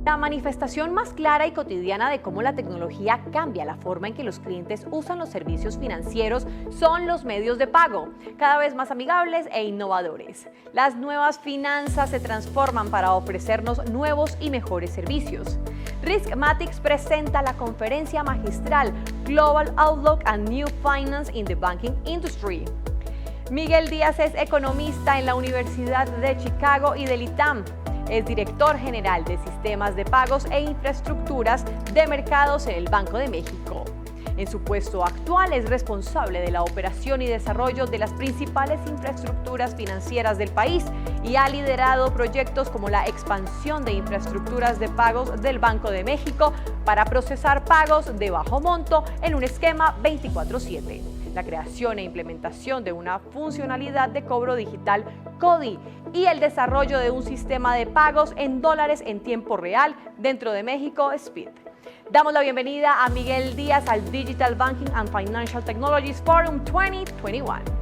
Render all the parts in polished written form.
La manifestación más clara y cotidiana de cómo la tecnología cambia la forma en que los clientes usan los servicios financieros son los medios de pago, cada vez más amigables e innovadores. Las nuevas finanzas se transforman para ofrecernos nuevos y mejores servicios. Riskmatics presenta la conferencia magistral Global Outlook and New Finance in the Banking Industry. Miguel Díaz es economista en la Universidad de Chicago y del ITAM. Es director general de sistemas de pagos e infraestructuras de mercados en el Banco de México. En su puesto actual es responsable de la operación y desarrollo de las principales infraestructuras financieras del país y ha liderado proyectos como la expansión de infraestructuras de pagos del Banco de México para procesar pagos de bajo monto en un esquema 24/7. La creación e implementación de una funcionalidad de cobro digital CODI y el desarrollo de un sistema de pagos en dólares en tiempo real dentro de México Speed. Damos la bienvenida a Miguel Díaz al Digital Banking and Financial Technologies Forum 2021.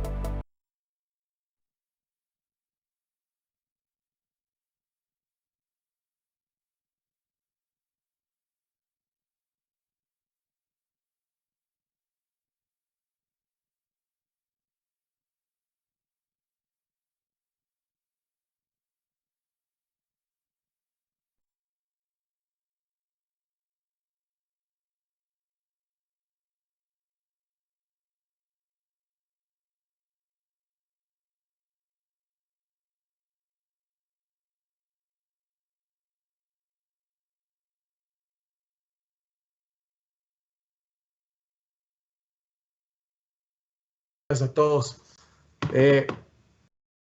A todos.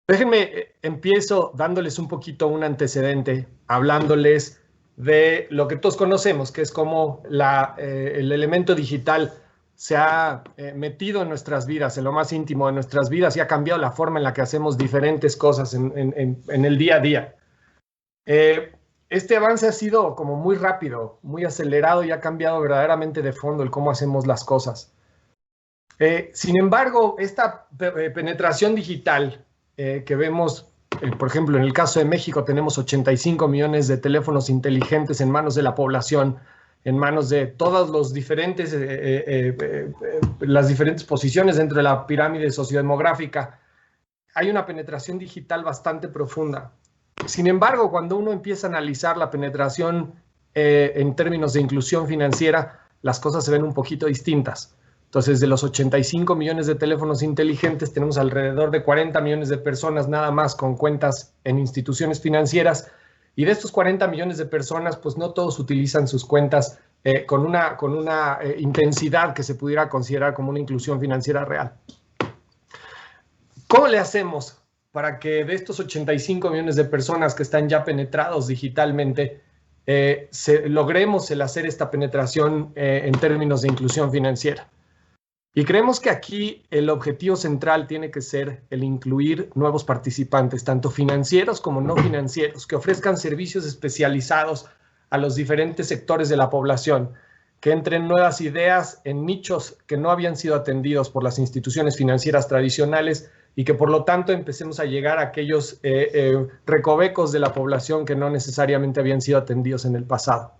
Déjenme, empiezo dándoles un poquito un antecedente, hablándoles de lo que todos conocemos, que es cómo el elemento digital se ha metido en nuestras vidas, en lo más íntimo de nuestras vidas y ha cambiado la forma en la que hacemos diferentes cosas en el día a día. Este avance ha sido como muy rápido, muy acelerado y ha cambiado verdaderamente de fondo el cómo hacemos las cosas. Sin embargo, esta penetración digital que vemos, por ejemplo, en el caso de México tenemos 85 millones de teléfonos inteligentes en manos de la población, en manos de todas las diferentes posiciones dentro de la pirámide sociodemográfica. Hay una penetración digital bastante profunda. Sin embargo, cuando uno empieza a analizar la penetración en términos de inclusión financiera, las cosas se ven un poquito distintas. Entonces, de los 85 millones de teléfonos inteligentes, tenemos alrededor de 40 millones de personas nada más con cuentas en instituciones financieras. Y de estos 40 millones de personas, pues no todos utilizan sus cuentas con una intensidad que se pudiera considerar como una inclusión financiera real. ¿Cómo le hacemos para que de estos 85 millones de personas que están ya penetrados digitalmente, logremos el hacer esta penetración en términos de inclusión financiera? Y creemos que aquí el objetivo central tiene que ser el incluir nuevos participantes, tanto financieros como no financieros, que ofrezcan servicios especializados a los diferentes sectores de la población, que entren nuevas ideas en nichos que no habían sido atendidos por las instituciones financieras tradicionales y que por lo tanto empecemos a llegar a aquellos recovecos de la población que no necesariamente habían sido atendidos en el pasado.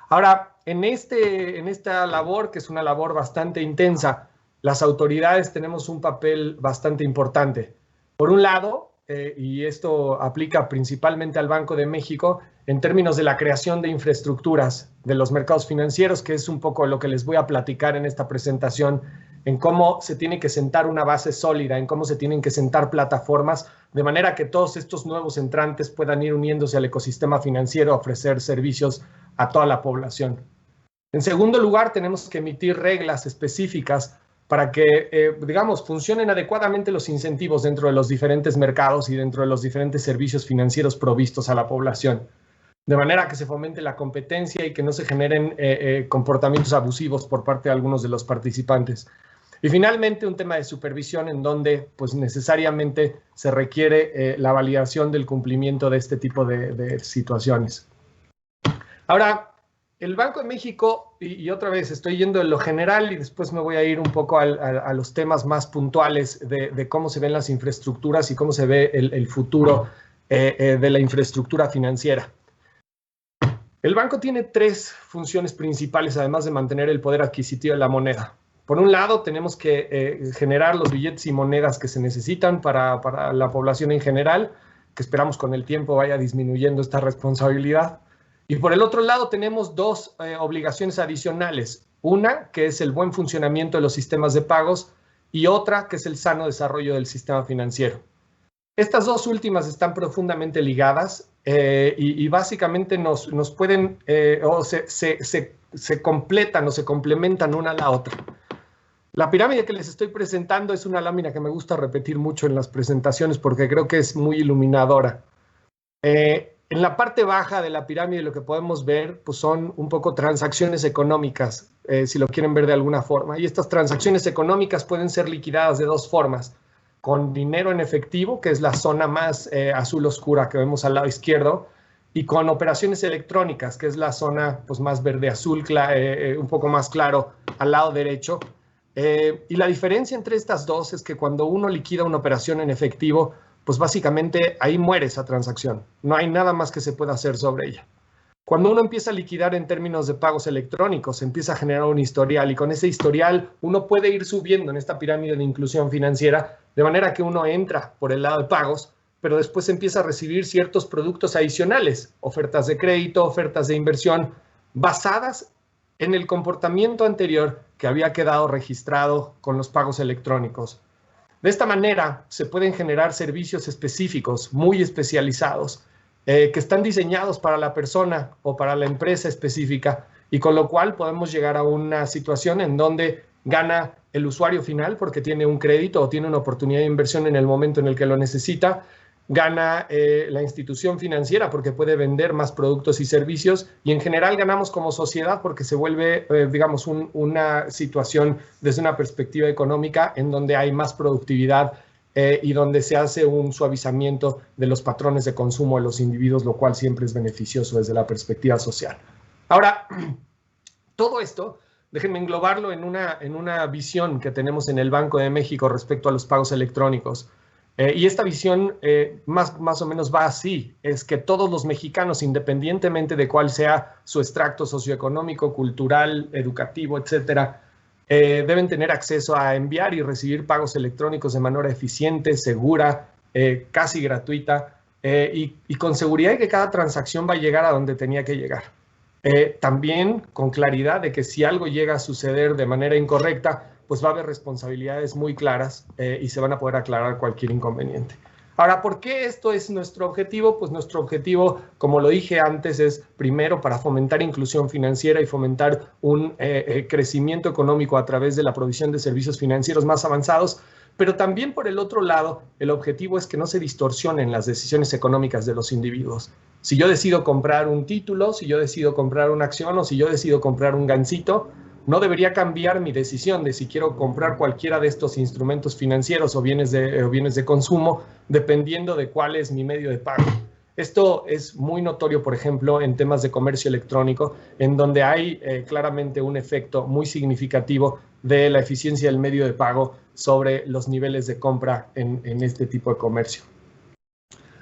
Ahora, en esta labor, que es una labor bastante intensa, las autoridades tenemos un papel bastante importante. Por un lado, y esto aplica principalmente al Banco de México, en términos de la creación de infraestructuras de los mercados financieros, que es un poco lo que les voy a platicar en esta presentación, en cómo se tiene que sentar una base sólida, en cómo se tienen que sentar plataformas, de manera que todos estos nuevos entrantes puedan ir uniéndose al ecosistema financiero a ofrecer servicios a toda la población. En segundo lugar, tenemos que emitir reglas específicas para que, digamos, funcionen adecuadamente los incentivos dentro de los diferentes mercados y dentro de los diferentes servicios financieros provistos a la población, de manera que se fomente la competencia y que no se generen comportamientos abusivos por parte de algunos de los participantes. Y finalmente, un tema de supervisión en donde pues, necesariamente se requiere la validación del cumplimiento de este tipo de situaciones. Ahora, el Banco de México, y otra vez estoy yendo en lo general y después me voy a ir un poco a los temas más puntuales de cómo se ven las infraestructuras y cómo se ve el futuro de la infraestructura financiera. El banco tiene tres funciones principales, además de mantener el poder adquisitivo de la moneda. Por un lado, tenemos que generar los billetes y monedas que se necesitan para la población en general, que esperamos con el tiempo vaya disminuyendo esta responsabilidad. Y por el otro lado, tenemos dos obligaciones adicionales. Una, que es el buen funcionamiento de los sistemas de pagos, y otra, que es el sano desarrollo del sistema financiero. Estas dos últimas están profundamente ligadas y básicamente nos pueden, o se completan o se complementan una a la otra. La pirámide que les estoy presentando es una lámina que me gusta repetir mucho en las presentaciones porque creo que es muy iluminadora. En la parte baja de la pirámide lo que podemos ver pues son un poco transacciones económicas, si lo quieren ver de alguna forma. Y estas transacciones económicas pueden ser liquidadas de dos formas. Con dinero en efectivo, que es la zona más azul oscura que vemos al lado izquierdo, y con operaciones electrónicas, que es la zona pues, más verde-azul, un poco más claro al lado derecho. Y la diferencia entre estas dos es que cuando uno liquida una operación en efectivo, pues básicamente ahí muere esa transacción. No hay nada más que se pueda hacer sobre ella. Cuando uno empieza a liquidar en términos de pagos electrónicos, se empieza a generar un historial y con ese historial uno puede ir subiendo en esta pirámide de inclusión financiera de manera que uno entra por el lado de pagos, pero después empieza a recibir ciertos productos adicionales, ofertas de crédito, ofertas de inversión, basadas en el comportamiento anterior que había quedado registrado con los pagos electrónicos. De esta manera se pueden generar servicios específicos, muy especializados, que están diseñados para la persona o para la empresa específica y con lo cual podemos llegar a una situación en donde gana el usuario final porque tiene un crédito o tiene una oportunidad de inversión en el momento en el que lo necesita, gana la institución financiera porque puede vender más productos y servicios y en general ganamos como sociedad porque se vuelve, digamos, una situación desde una perspectiva económica en donde hay más productividad y donde se hace un suavizamiento de los patrones de consumo de los individuos, lo cual siempre es beneficioso desde la perspectiva social. Ahora, todo esto, déjenme englobarlo en una visión que tenemos en el Banco de México respecto a los pagos electrónicos. Y esta visión más o menos va así, es que todos los mexicanos, independientemente de cuál sea su extracto socioeconómico, cultural, educativo, etcétera, deben tener acceso a enviar y recibir pagos electrónicos de manera eficiente, segura, casi gratuita y con seguridad de que cada transacción va a llegar a donde tenía que llegar. También con claridad de que si algo llega a suceder de manera incorrecta, pues va a haber responsabilidades muy claras y se van a poder aclarar cualquier inconveniente. Ahora, ¿por qué esto es nuestro objetivo? Pues nuestro objetivo, como lo dije antes, es primero para fomentar inclusión financiera y fomentar un crecimiento económico a través de la provisión de servicios financieros más avanzados, pero también por el otro lado, el objetivo es que no se distorsionen las decisiones económicas de los individuos. Si yo decido comprar un título, si yo decido comprar una acción o si yo decido comprar un gansito, no debería cambiar mi decisión de si quiero comprar cualquiera de estos instrumentos financieros o bienes de consumo, dependiendo de cuál es mi medio de pago. Esto es muy notorio, por ejemplo, en temas de comercio electrónico, en donde hay claramente un efecto muy significativo de la eficiencia del medio de pago sobre los niveles de compra en este tipo de comercio.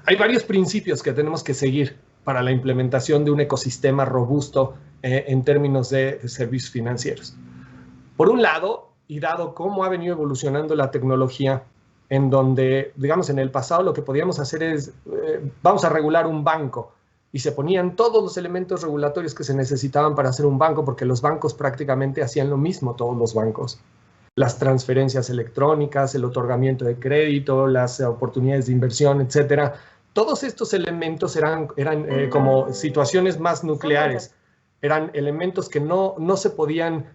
Hay varios principios que tenemos que seguir para la implementación de un ecosistema robusto en términos de servicios financieros. Por un lado, y dado cómo ha venido evolucionando la tecnología, en donde, digamos, en el pasado lo que podíamos hacer es, vamos a regular un banco, y se ponían todos los elementos regulatorios que se necesitaban para hacer un banco, porque los bancos prácticamente hacían lo mismo, todos los bancos. Las transferencias electrónicas, el otorgamiento de crédito, las oportunidades de inversión, etcétera. Todos estos elementos eran como situaciones más nucleares. Eran elementos que no se podían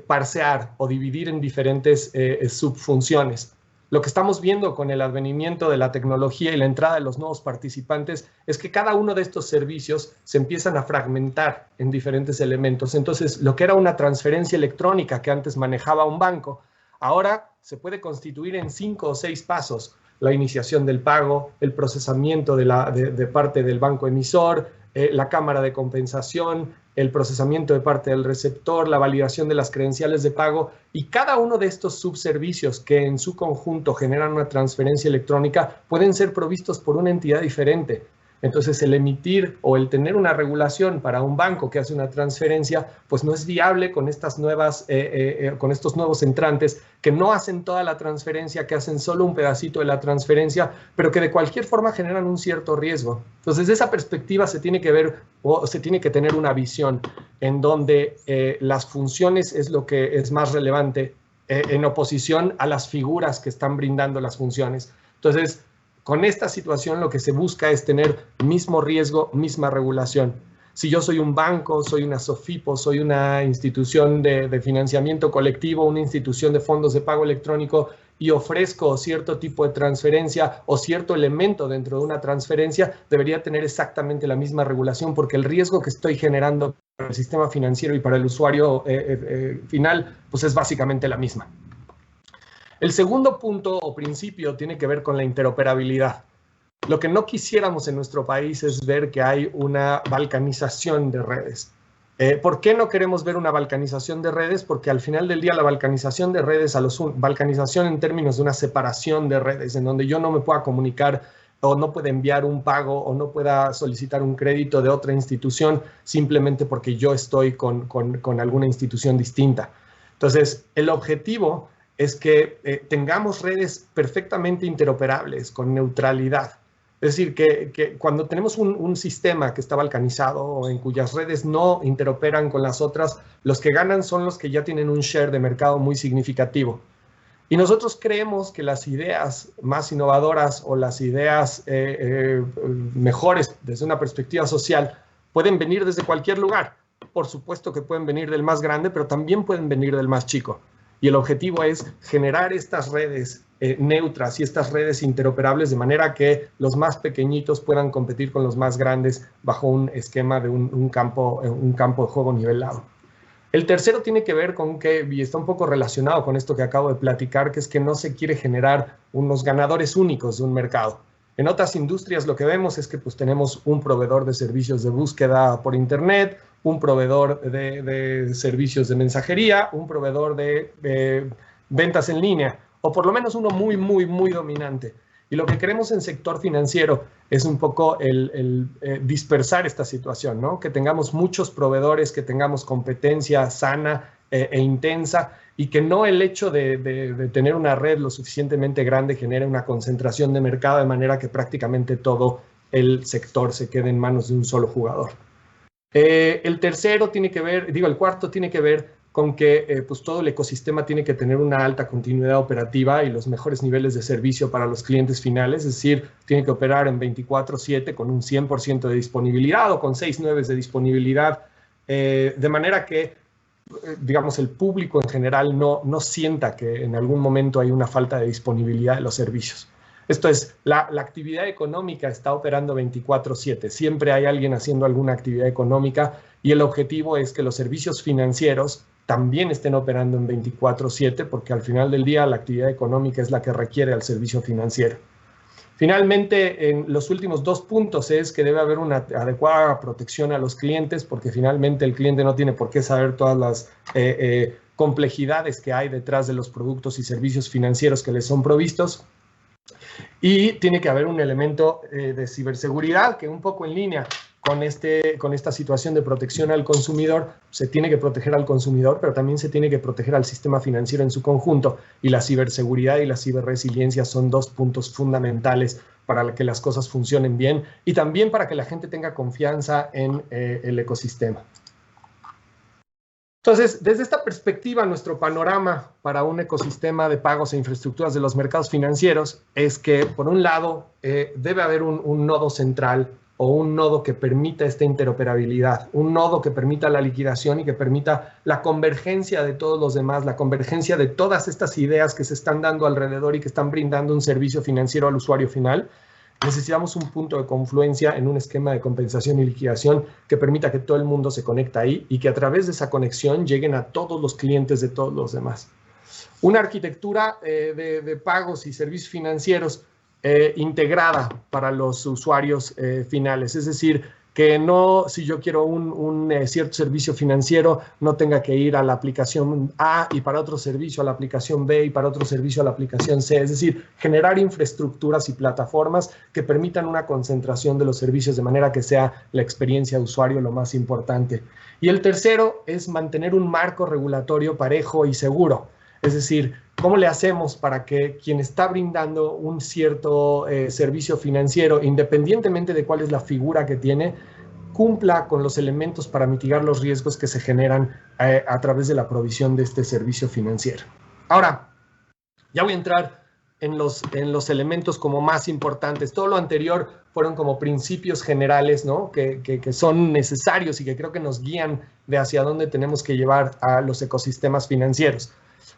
parsear o dividir en diferentes subfunciones. Lo que estamos viendo con el advenimiento de la tecnología y la entrada de los nuevos participantes es que cada uno de estos servicios se empiezan a fragmentar en diferentes elementos. Entonces, lo que era una transferencia electrónica que antes manejaba un banco, ahora se puede constituir en 5 o 6 pasos. La iniciación del pago, el procesamiento de parte del banco emisor, la cámara de compensación, el procesamiento de parte del receptor, la validación de las credenciales de pago y cada uno de estos subservicios que en su conjunto generan una transferencia electrónica pueden ser provistos por una entidad diferente. Entonces, el emitir o el tener una regulación para un banco que hace una transferencia, pues no es viable con estas con estos nuevos entrantes que no hacen toda la transferencia, que hacen solo un pedacito de la transferencia, pero que de cualquier forma generan un cierto riesgo. Entonces, de esa perspectiva se tiene que ver o se tiene que tener una visión en donde las funciones es lo que es más relevante en oposición a las figuras que están brindando las funciones. Entonces, con esta situación lo que se busca es tener mismo riesgo, misma regulación. Si yo soy un banco, soy una SOFIPO, soy una institución de financiamiento colectivo, una institución de fondos de pago electrónico y ofrezco cierto tipo de transferencia o cierto elemento dentro de una transferencia, debería tener exactamente la misma regulación porque el riesgo que estoy generando para el sistema financiero y para el usuario final, pues es básicamente la misma. El segundo punto o principio tiene que ver con la interoperabilidad. Lo que no quisiéramos en nuestro país es ver que hay una balcanización de redes. ¿Por qué no queremos ver una balcanización de redes? Porque al final del día la balcanización de redes, balcanización en términos de una separación de redes, en donde yo no me pueda comunicar o no pueda enviar un pago o no pueda solicitar un crédito de otra institución simplemente porque yo estoy con alguna institución distinta. Entonces, el objetivo es que tengamos redes perfectamente interoperables, con neutralidad. Es decir, que cuando tenemos un sistema que está balcanizado o en cuyas redes no interoperan con las otras, los que ganan son los que ya tienen un share de mercado muy significativo. Y nosotros creemos que las ideas más innovadoras o las ideas mejores desde una perspectiva social pueden venir desde cualquier lugar. Por supuesto que pueden venir del más grande, pero también pueden venir del más chico. Y el objetivo es generar estas redes neutras y estas redes interoperables de manera que los más pequeñitos puedan competir con los más grandes bajo un esquema de un campo de juego nivelado. El tercero tiene que ver con que, y está un poco relacionado con esto que acabo de platicar, que es que no se quiere generar unos ganadores únicos de un mercado. En otras industrias lo que vemos es que pues, tenemos un proveedor de servicios de búsqueda por Internet, un proveedor de servicios de mensajería, un proveedor de ventas en línea, o por lo menos uno muy, muy, muy dominante. Y lo que queremos en sector financiero es un poco el dispersar esta situación, ¿no? Que tengamos muchos proveedores, que tengamos competencia sana e intensa y que no el hecho de tener una red lo suficientemente grande genere una concentración de mercado de manera que prácticamente todo el sector se quede en manos de un solo jugador. El cuarto tiene que ver con que pues todo el ecosistema tiene que tener una alta continuidad operativa y los mejores niveles de servicio para los clientes finales, es decir, tiene que operar en 24/7 con un 100% de disponibilidad o con 6/9 de disponibilidad, de manera que, digamos, el público en general no sienta que en algún momento hay una falta de disponibilidad de los servicios. Esto es, la actividad económica está operando 24/7. Siempre hay alguien haciendo alguna actividad económica y el objetivo es que los servicios financieros también estén operando en 24/7 porque al final del día la actividad económica es la que requiere al servicio financiero. Finalmente, en los últimos 2 puntos es que debe haber una adecuada protección a los clientes porque finalmente el cliente no tiene por qué saber todas las complejidades que hay detrás de los productos y servicios financieros que les son provistos. Y tiene que haber un elemento de ciberseguridad que un poco en línea con esta situación de protección al consumidor, se tiene que proteger al consumidor, pero también se tiene que proteger al sistema financiero en su conjunto. Y la ciberseguridad y la ciberresiliencia son 2 puntos fundamentales para que las cosas funcionen bien y también para que la gente tenga confianza en el ecosistema. Entonces, desde esta perspectiva, nuestro panorama para un ecosistema de pagos e infraestructuras de los mercados financieros es que, por un lado, debe haber un nodo central o un nodo que permita esta interoperabilidad, un nodo que permita la liquidación y que permita la convergencia de todos los demás, la convergencia de todas estas ideas que se están dando alrededor y que están brindando un servicio financiero al usuario final. Necesitamos un punto de confluencia en un esquema de compensación y liquidación que permita que todo el mundo se conecte ahí y que a través de esa conexión lleguen a todos los clientes de todos los demás. Una arquitectura de pagos y servicios financieros integrada para los usuarios finales, es decir, Que no, si yo quiero un cierto servicio financiero, no tenga que ir a la aplicación A y para otro servicio a la aplicación B y para otro servicio a la aplicación C. Es decir, generar infraestructuras y plataformas que permitan una concentración de los servicios de manera que sea la experiencia de usuario lo más importante. Y el tercero es mantener un marco regulatorio parejo y seguro. Es decir, ¿cómo le hacemos para que quien está brindando un cierto servicio financiero, independientemente de cuál es la figura que tiene, cumpla con los elementos para mitigar los riesgos que se generan a través de la provisión de este servicio financiero? Ahora, ya voy a entrar en los elementos como más importantes. Todo lo anterior fueron como principios generales, ¿no? que son necesarios y que creo que nos guían de hacia dónde tenemos que llevar a los ecosistemas financieros.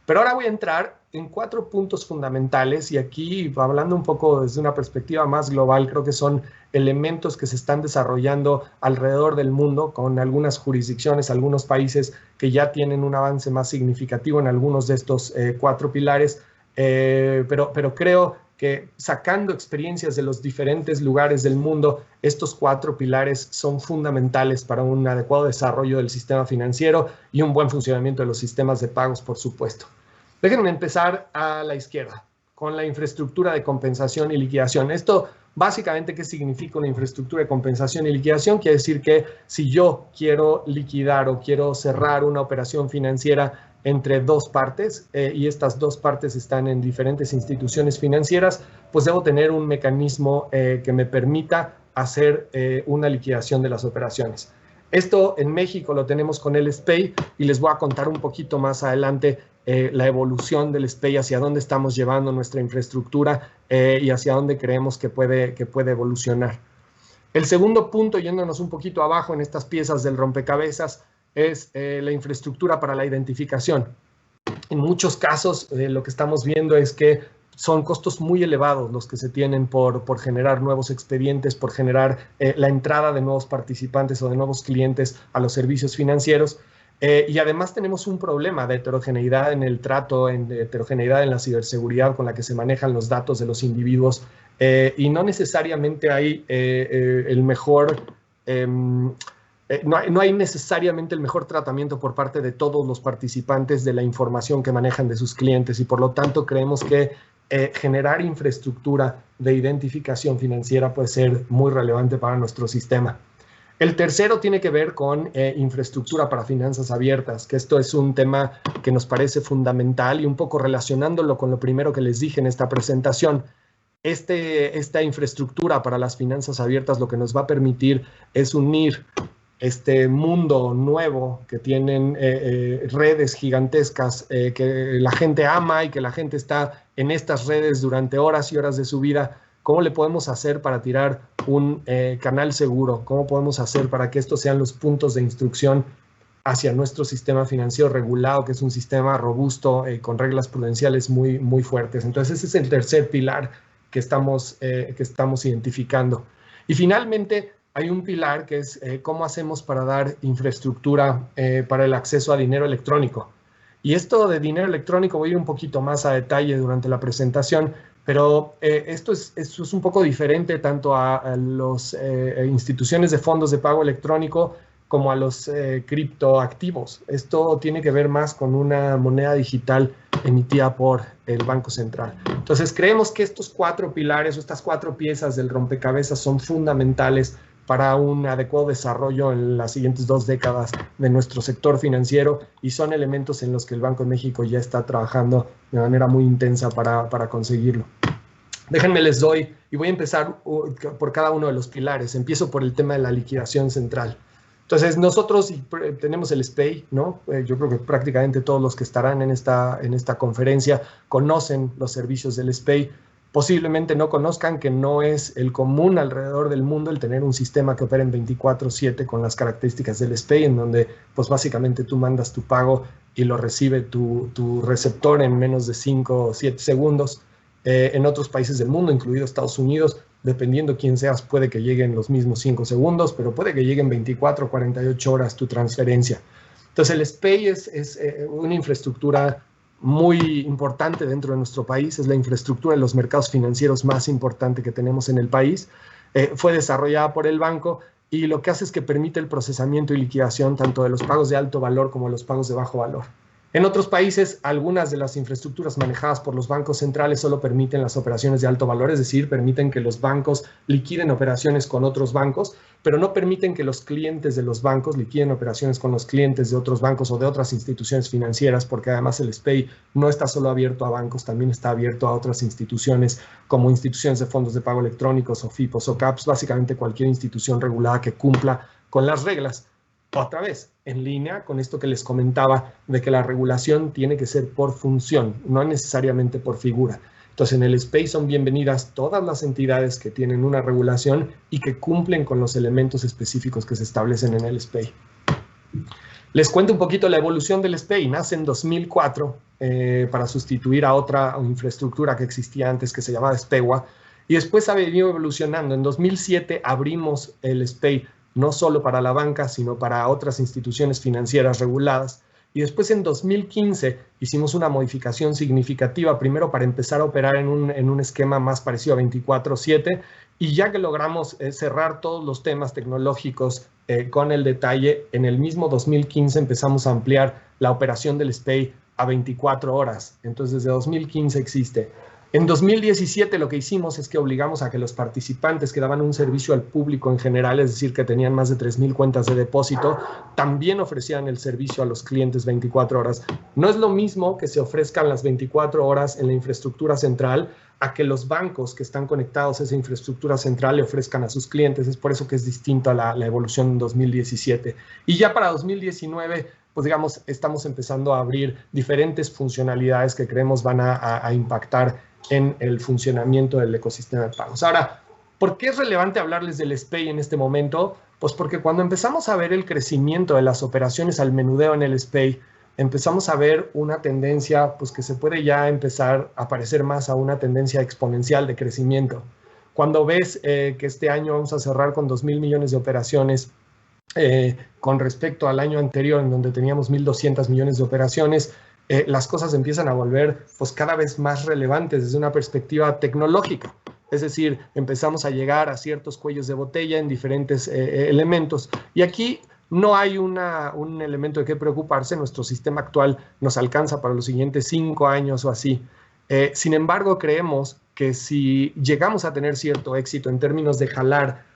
Pero ahora voy a entrar en 4 puntos fundamentales y aquí, hablando un poco desde una perspectiva más global, creo que son elementos que se están desarrollando alrededor del mundo con algunas jurisdicciones, algunos países que ya tienen un avance más significativo en algunos de estos 4 pilares, pero creo que sacando experiencias de los diferentes lugares del mundo, estos 4 pilares son fundamentales para un adecuado desarrollo del sistema financiero y un buen funcionamiento de los sistemas de pagos, por supuesto. Déjenme empezar a la izquierda, con la infraestructura de compensación y liquidación. Esto, básicamente, ¿qué significa una infraestructura de compensación y liquidación? Quiere decir que si yo quiero liquidar o quiero cerrar una operación financiera entre 2 partes y estas 2 partes están en diferentes instituciones financieras, pues debo tener un mecanismo que me permita hacer una liquidación de las operaciones. Esto en México lo tenemos con el SPEI y les voy a contar un poquito más adelante la evolución del SPEI, hacia dónde estamos llevando nuestra infraestructura y hacia dónde creemos que puede evolucionar. El segundo punto, yéndonos un poquito abajo en estas piezas del rompecabezas, es la infraestructura para la identificación. En muchos casos, lo que estamos viendo es que son costos muy elevados los que se tienen por generar nuevos expedientes, por generar la entrada de nuevos participantes o de nuevos clientes a los servicios financieros. Y además tenemos un problema de heterogeneidad en el trato, de heterogeneidad en la ciberseguridad con la que se manejan los datos de los individuos. Y no necesariamente hay el mejor... no hay necesariamente el mejor tratamiento por parte de todos los participantes de la información que manejan de sus clientes y por lo tanto creemos que generar infraestructura de identificación financiera puede ser muy relevante para nuestro sistema. El tercero tiene que ver con infraestructura para finanzas abiertas, que esto es un tema que nos parece fundamental y un poco relacionándolo con lo primero que les dije en esta presentación. Esta infraestructura para las finanzas abiertas lo que nos va a permitir es unir este mundo nuevo que tienen redes gigantescas que la gente ama y que la gente está en estas redes durante horas y horas de su vida. ¿Cómo le podemos hacer para tirar un canal seguro? ¿Cómo podemos hacer para que estos sean los puntos de instrucción hacia nuestro sistema financiero regulado, que es un sistema robusto con reglas prudenciales muy, muy fuertes? Entonces ese es el tercer pilar que estamos identificando. Y finalmente, hay un pilar que es cómo hacemos para dar infraestructura para el acceso a dinero electrónico. Y esto de dinero electrónico voy a ir un poquito más a detalle durante la presentación, pero esto es un poco diferente tanto a las instituciones de fondos de pago electrónico como a los criptoactivos. Esto tiene que ver más con una moneda digital emitida por el Banco Central. Entonces, creemos que estos 4 pilares o estas 4 piezas del rompecabezas son fundamentales para un adecuado desarrollo en las siguientes 2 décadas de nuestro sector financiero y son elementos en los que el Banco de México ya está trabajando de manera muy intensa para conseguirlo. Déjenme les doy, y voy a empezar por cada uno de los pilares. Empiezo por el tema de la liquidación central. Entonces, nosotros tenemos el SPEI, ¿no? Yo creo que prácticamente todos los que estarán en esta conferencia conocen los servicios del SPEI. Posiblemente no conozcan que no es el común alrededor del mundo el tener un sistema que opera en 24/7 con las características del SPEI, en donde pues básicamente tú mandas tu pago y lo recibe tu receptor en menos de 5 o 7 segundos. En otros países del mundo, incluido Estados Unidos, dependiendo quién seas, puede que lleguen los mismos 5 segundos, pero puede que lleguen 24 o 48 horas tu transferencia. Entonces el SPEI es una infraestructura muy importante dentro de nuestro país, es la infraestructura de los mercados financieros más importante que tenemos en el país. Fue desarrollada por el banco y lo que hace es que permite el procesamiento y liquidación tanto de los pagos de alto valor como de los pagos de bajo valor. En otros países, algunas de las infraestructuras manejadas por los bancos centrales solo permiten las operaciones de alto valor, es decir, permiten que los bancos liquiden operaciones con otros bancos, pero no permiten que los clientes de los bancos liquiden operaciones con los clientes de otros bancos o de otras instituciones financieras, porque además el SPEI no está solo abierto a bancos, también está abierto a otras instituciones como instituciones de fondos de pago electrónicos o FIPOS o CAPS, básicamente cualquier institución regulada que cumpla con las reglas. Otra vez, en línea con esto que les comentaba de que la regulación tiene que ser por función, no necesariamente por figura. Entonces, en el SPEI son bienvenidas todas las entidades que tienen una regulación y que cumplen con los elementos específicos que se establecen en el SPEI. Les cuento un poquito la evolución del SPEI. Nace en 2004 para sustituir a otra infraestructura que existía antes que se llamaba SPEWA y después ha venido evolucionando. En 2007 abrimos el SPEI no solo para la banca, sino para otras instituciones financieras reguladas. Y después en 2015 hicimos una modificación significativa, primero para empezar a operar en un esquema más parecido a 24/7, y ya que logramos cerrar todos los temas tecnológicos con el detalle, en el mismo 2015 empezamos a ampliar la operación del SPEI a 24 horas. Entonces desde 2015 existe. En 2017 lo que hicimos es que obligamos a que los participantes que daban un servicio al público en general, es decir, que tenían más de 3,000 cuentas de depósito, también ofrecían el servicio a los clientes 24 horas. No es lo mismo que se ofrezcan las 24 horas en la infraestructura central a que los bancos que están conectados a esa infraestructura central le ofrezcan a sus clientes. Es por eso que es distinto a la evolución en 2017. Y ya para 2019, pues digamos, estamos empezando a abrir diferentes funcionalidades que creemos van a impactar en el funcionamiento del ecosistema de pagos. Ahora, ¿por qué es relevante hablarles del SPEI en este momento? Pues porque cuando empezamos a ver el crecimiento de las operaciones al menudeo en el SPEI, empezamos a ver una tendencia pues, que se puede ya empezar a parecer más a una tendencia exponencial de crecimiento. Cuando ves que este año vamos a cerrar con 2,000 millones de operaciones, con respecto al año anterior, en donde teníamos 1,200 millones de operaciones, las cosas empiezan a volver pues, cada vez más relevantes desde una perspectiva tecnológica. Es decir, empezamos a llegar a ciertos cuellos de botella en diferentes elementos. Y aquí no hay un elemento de qué preocuparse. Nuestro sistema actual nos alcanza para los siguientes 5 años o así. Sin embargo, creemos que si llegamos a tener cierto éxito en términos de jalar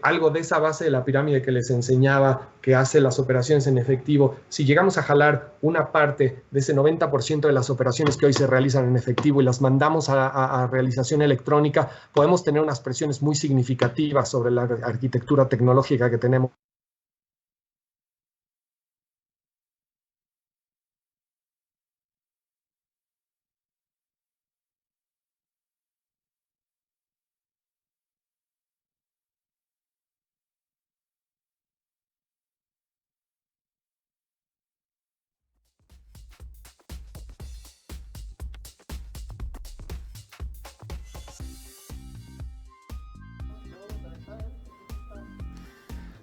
algo de esa base de la pirámide que les enseñaba, que hace las operaciones en efectivo, si llegamos a jalar una parte de ese 90% de las operaciones que hoy se realizan en efectivo y las mandamos a realización electrónica, podemos tener unas presiones muy significativas sobre la arquitectura tecnológica que tenemos.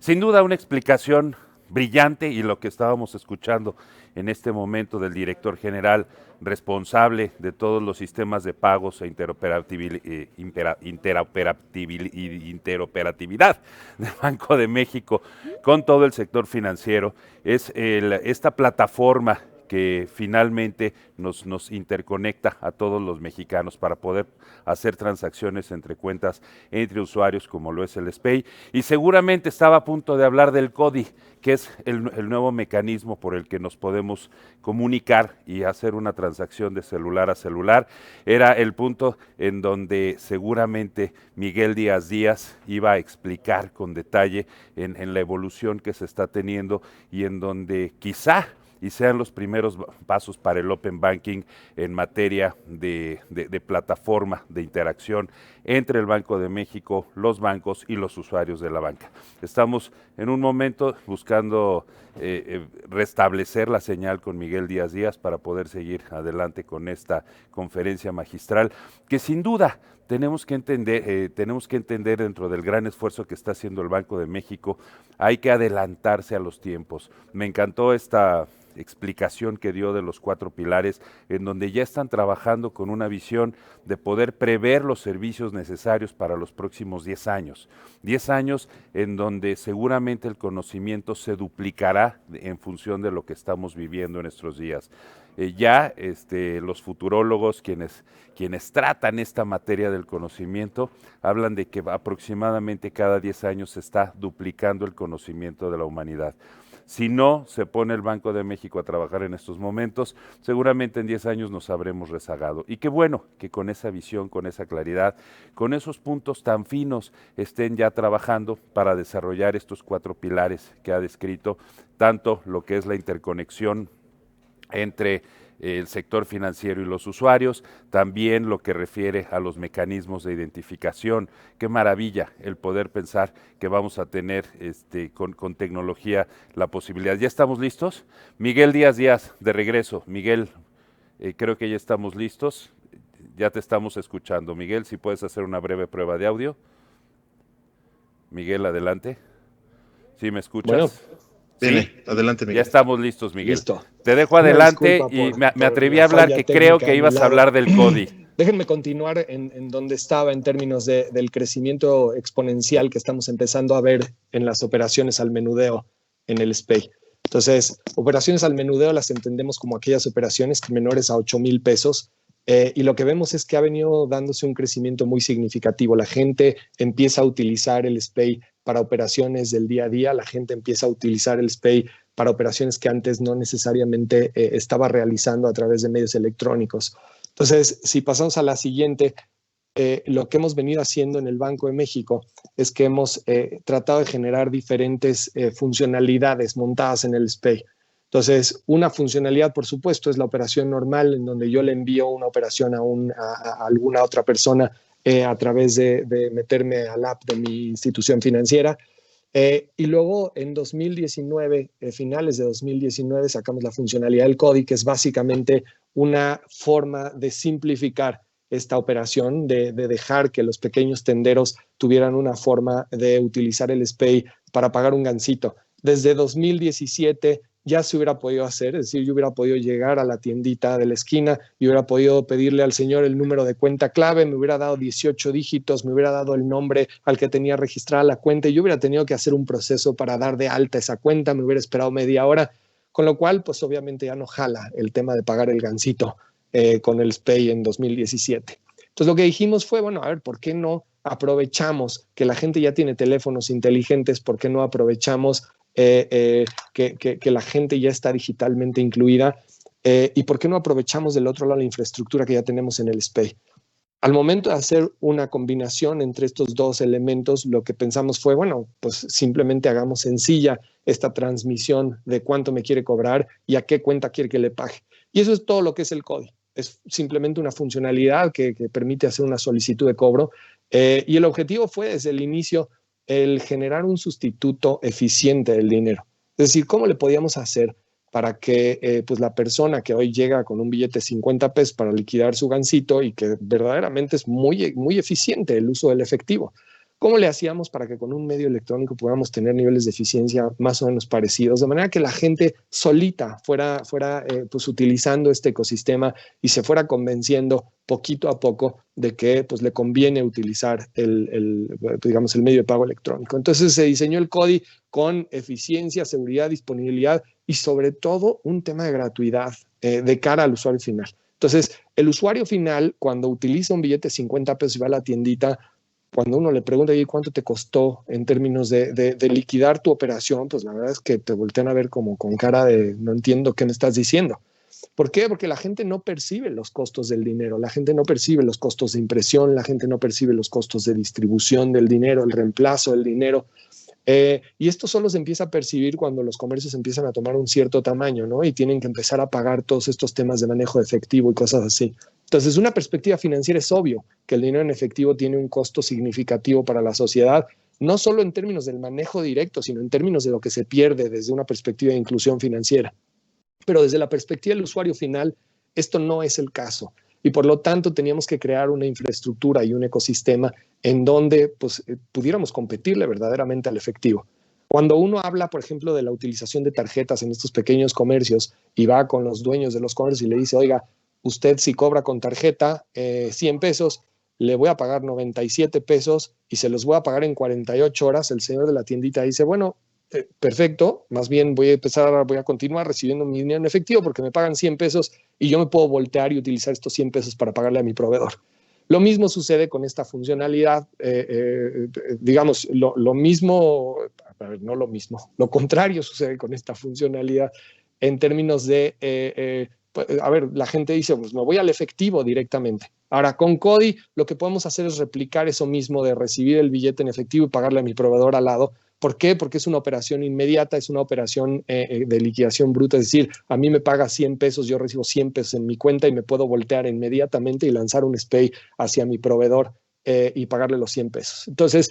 Sin duda una explicación brillante y lo que estábamos escuchando en este momento del director general responsable de todos los sistemas de pagos e interoperatividad del Banco de México con todo el sector financiero es esta plataforma que finalmente nos interconecta a todos los mexicanos para poder hacer transacciones entre cuentas, entre usuarios, como lo es el SPEI. Y seguramente estaba a punto de hablar del CODI, que es el nuevo mecanismo por el que nos podemos comunicar y hacer una transacción de celular a celular. Era el punto en donde seguramente Miguel Díaz Díaz iba a explicar con detalle en la evolución que se está teniendo y en donde quizá y sean los primeros pasos para el Open Banking en materia de plataforma de interacción entre el Banco de México, los bancos y los usuarios de la banca. Estamos en un momento buscando restablecer la señal con Miguel Díaz Díaz para poder seguir adelante con esta conferencia magistral que sin duda tenemos que entender dentro del gran esfuerzo que está haciendo el Banco de México, hay que adelantarse a los tiempos. Me encantó esta explicación que dio de los 4 pilares, en donde ya están trabajando con una visión de poder prever los servicios necesarios para los próximos 10 años. 10 años en donde seguramente el conocimiento se duplicará en función de lo que estamos viviendo en estos días. Los futurólogos, quienes tratan esta materia del conocimiento, hablan de que aproximadamente cada 10 años se está duplicando el conocimiento de la humanidad. Si no se pone el Banco de México a trabajar en estos momentos, seguramente en 10 años nos habremos rezagado. Y qué bueno que con esa visión, con esa claridad, con esos puntos tan finos estén ya trabajando para desarrollar estos 4 pilares que ha descrito, tanto lo que es la interconexión entre el sector financiero y los usuarios, también lo que refiere a los mecanismos de identificación. Qué maravilla el poder pensar que vamos a tener con tecnología la posibilidad. ¿Ya estamos listos? Miguel Díaz, de regreso. Miguel, creo que ya estamos listos. Ya te estamos escuchando. Miguel, si puedes hacer una breve prueba de audio. Miguel, adelante. ¿Sí me escuchas? Bueno. Dile, ¿Sí? adelante, Miguel. Ya estamos listos, Miguel. Listo. Te dejo adelante y me atreví a hablar que creo que ibas a hablar del CODI. Déjenme continuar en donde estaba en términos del crecimiento exponencial que estamos empezando a ver en las operaciones al menudeo en el SPEI. Entonces, operaciones al menudeo las entendemos como aquellas operaciones menores a 8,000 pesos. Y lo que vemos es que ha venido dándose un crecimiento muy significativo. La gente empieza a utilizar el SPEI para operaciones del día a día, la gente empieza a utilizar el SPEI para operaciones que antes no necesariamente estaba realizando a través de medios electrónicos. Entonces, si pasamos a la siguiente, lo que hemos venido haciendo en el Banco de México es que hemos tratado de generar diferentes funcionalidades montadas en el SPEI. Entonces, una funcionalidad, por supuesto, es la operación normal, en donde yo le envío una operación a alguna otra persona a través de meterme al app de mi institución financiera. Y luego, en 2019, finales de 2019, sacamos la funcionalidad del CODI, que es básicamente una forma de simplificar esta operación, de dejar que los pequeños tenderos tuvieran una forma de utilizar el SPEI para pagar un gansito. Desde 2017 ya se hubiera podido hacer, es decir, yo hubiera podido llegar a la tiendita de la esquina y hubiera podido pedirle al señor el número de cuenta clave, me hubiera dado 18 dígitos, me hubiera dado el nombre al que tenía registrada la cuenta y yo hubiera tenido que hacer un proceso para dar de alta esa cuenta, me hubiera esperado media hora, con lo cual, pues obviamente ya no jala el tema de pagar el gansito con el SPEI en 2017. Entonces lo que dijimos fue, bueno, a ver, ¿por qué no aprovechamos que la gente ya tiene teléfonos inteligentes? ¿Por qué no aprovechamos que la gente ya está digitalmente incluida? ¿Y por qué no aprovechamos del otro lado la infraestructura que ya tenemos en el SPEI? Al momento de hacer una combinación entre estos dos elementos, lo que pensamos fue, bueno, pues simplemente hagamos sencilla esta transmisión de cuánto me quiere cobrar y a qué cuenta quiere que le pague. Y eso es todo lo que es el CODI. Es simplemente una funcionalidad que permite hacer una solicitud de cobro. Y el objetivo fue desde el inicio el generar un sustituto eficiente del dinero. Es decir, ¿cómo le podíamos hacer para que pues la persona que hoy llega con un billete de 50 pesos para liquidar su gansito y que verdaderamente es muy, muy eficiente el uso del efectivo? ¿Cómo le hacíamos para que con un medio electrónico pudiéramos tener niveles de eficiencia más o menos parecidos? De manera que la gente solita fuera pues utilizando este ecosistema y se fuera convenciendo poquito a poco de que pues le conviene utilizar digamos, el medio de pago electrónico. Entonces se diseñó el CODI con eficiencia, seguridad, disponibilidad y sobre todo un tema de gratuidad de cara al usuario final. Entonces el usuario final, cuando utiliza un billete de 50 pesos y va a la tiendita, cuando uno le pregunta cuánto te costó en términos de liquidar tu operación, pues la verdad es que te voltean a ver como con cara de no entiendo qué me estás diciendo. ¿Por qué? Porque la gente no percibe los costos del dinero, la gente no percibe los costos de impresión, la gente no percibe los costos de distribución del dinero, el reemplazo del dinero. Y esto solo se empieza a percibir cuando los comercios empiezan a tomar un cierto tamaño, ¿no? Y tienen que empezar a pagar todos estos temas de manejo de efectivo y cosas así. Entonces, desde una perspectiva financiera es obvio que el dinero en efectivo tiene un costo significativo para la sociedad, no solo en términos del manejo directo, sino en términos de lo que se pierde desde una perspectiva de inclusión financiera. Pero desde la perspectiva del usuario final, esto no es el caso. y por lo tanto teníamos que crear una infraestructura y un ecosistema en donde pues, pudiéramos competirle verdaderamente al efectivo. Cuando uno habla, por ejemplo, de la utilización de tarjetas en estos pequeños comercios y va con los dueños de los comercios y le dice, oiga, usted si cobra con tarjeta 100 pesos, le voy a pagar 97 pesos y se los voy a pagar en 48 horas, el señor de la tiendita dice, bueno, perfecto, más bien voy a continuar recibiendo mi dinero en efectivo porque me pagan 100 pesos y yo me puedo voltear y utilizar estos 100 pesos para pagarle a mi proveedor. Lo mismo sucede con esta funcionalidad, digamos, lo mismo, no lo mismo, lo contrario sucede con esta funcionalidad en términos de, a ver, la gente dice, pues me voy al efectivo directamente. Ahora, con CODI lo que podemos hacer es replicar eso mismo de recibir el billete en efectivo y pagarle a mi proveedor al lado. ¿Por qué? Porque es una operación inmediata, es una operación de liquidación bruta, es decir, a mí me paga 100 pesos, yo recibo 100 pesos en mi cuenta y me puedo voltear inmediatamente y lanzar un SPAY hacia mi proveedor y pagarle los 100 pesos. Entonces,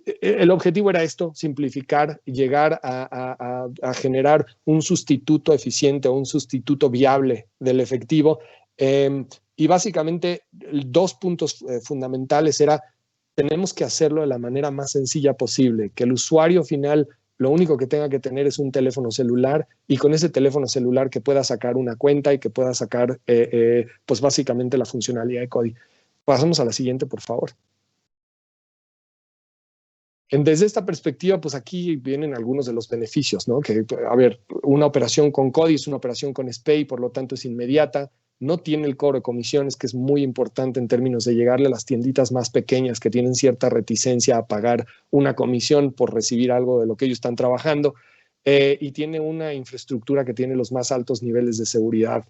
el objetivo era esto, simplificar, llegar a generar un sustituto eficiente o un sustituto viable del efectivo. Y básicamente, dos puntos fundamentales era tenemos que hacerlo de la manera más sencilla posible, que el usuario final lo único que tenga que tener es un teléfono celular y con ese teléfono celular que pueda sacar una cuenta y que pueda sacar pues básicamente la funcionalidad de CODI. Pasamos a la siguiente, por favor. Desde esta perspectiva, pues aquí vienen algunos de los beneficios, ¿no? Que, a ver, una operación con CODI es una operación con SPAY, por lo tanto es inmediata, no tiene el cobro de comisiones, que es muy importante en términos de llegarle a las tienditas más pequeñas que tienen cierta reticencia a pagar una comisión por recibir algo de lo que ellos están trabajando. Y tiene una infraestructura que tiene los más altos niveles de seguridad,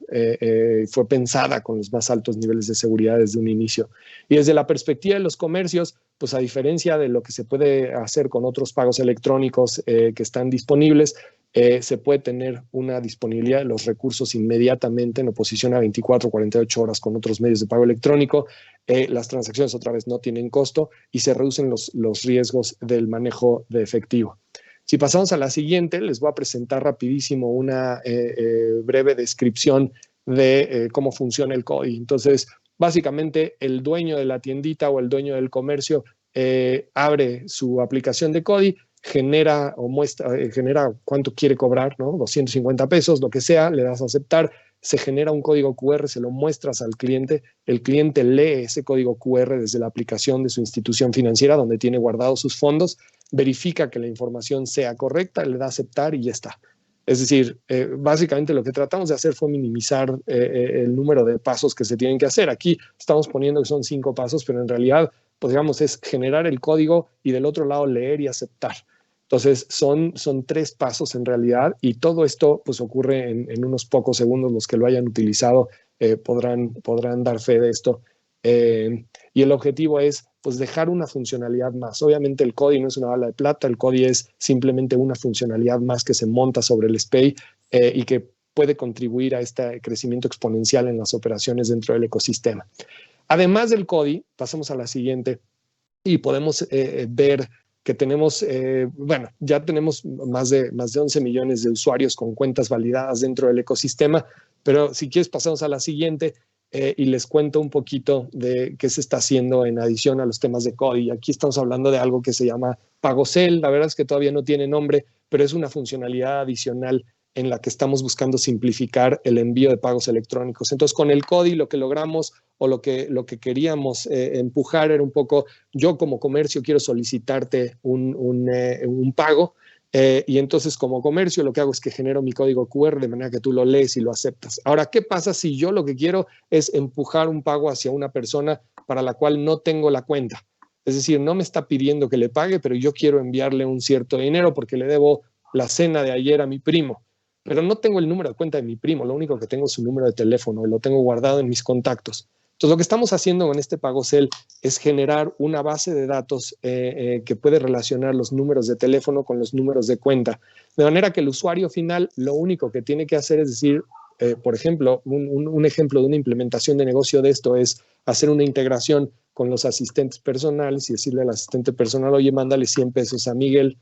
fue pensada con los más altos niveles de seguridad desde un inicio. Y desde la perspectiva de los comercios, pues a diferencia de lo que se puede hacer con otros pagos electrónicos que están disponibles, se puede tener una disponibilidad de los recursos inmediatamente en oposición a 24 o 48 horas con otros medios de pago electrónico. Las transacciones otra vez no tienen costo y se reducen los riesgos del manejo de efectivo. Si pasamos a la siguiente, les voy a presentar rapidísimo una breve descripción de cómo funciona el CODI. Entonces, básicamente, el dueño de la tiendita o el dueño del comercio abre su aplicación de CODI, genera cuánto quiere cobrar, ¿no? 250 pesos, lo que sea, le das a aceptar, se genera un código QR, se lo muestras al cliente, el cliente lee ese código QR desde la aplicación de su institución financiera donde tiene guardados sus fondos, verifica que la información sea correcta, le da a aceptar y ya está. Es decir, básicamente lo que tratamos de hacer fue minimizar el número de pasos que se tienen que hacer. Aquí estamos poniendo que son 5 pasos, pero en realidad, pues digamos, es generar el código y del otro lado leer y aceptar. Entonces, son 3 pasos en realidad y todo esto pues ocurre en unos pocos segundos. Los que lo hayan utilizado podrán dar fe de esto. Y el objetivo es pues dejar una funcionalidad más. Obviamente el CODI no es una bala de plata, el CODI es simplemente una funcionalidad más que se monta sobre el SPAY y que puede contribuir a este crecimiento exponencial en las operaciones dentro del ecosistema. Además del CODI, pasamos a la siguiente y podemos ver que tenemos, ya tenemos más de 11 millones de usuarios con cuentas validadas dentro del ecosistema, pero si quieres pasamos a la siguiente y les cuento un poquito de qué se está haciendo en adición a los temas de CODI. Aquí estamos hablando de algo que se llama PagoCel, la verdad es que todavía no tiene nombre, pero es una funcionalidad adicional en la que estamos buscando simplificar el envío de pagos electrónicos. Entonces, con el CODI lo que logramos o lo que queríamos empujar era un poco, yo como comercio quiero solicitarte un pago y entonces como comercio lo que hago es que genero mi código QR de manera que tú lo lees y lo aceptas. Ahora, ¿qué pasa si yo lo que quiero es empujar un pago hacia una persona para la cual no tengo la cuenta? Es decir, no me está pidiendo que le pague, pero yo quiero enviarle un cierto dinero porque le debo la cena de ayer a mi primo. Pero no tengo el número de cuenta de mi primo, lo único que tengo es su número de teléfono y lo tengo guardado en mis contactos. Entonces, lo que estamos haciendo con este PagoCel es generar una base de datos que puede relacionar los números de teléfono con los números de cuenta, de manera que el usuario final lo único que tiene que hacer es decir, por ejemplo, un ejemplo de una implementación de negocio de esto es hacer una integración con los asistentes personales y decirle al asistente personal, oye, mándale 100 pesos a Miguel.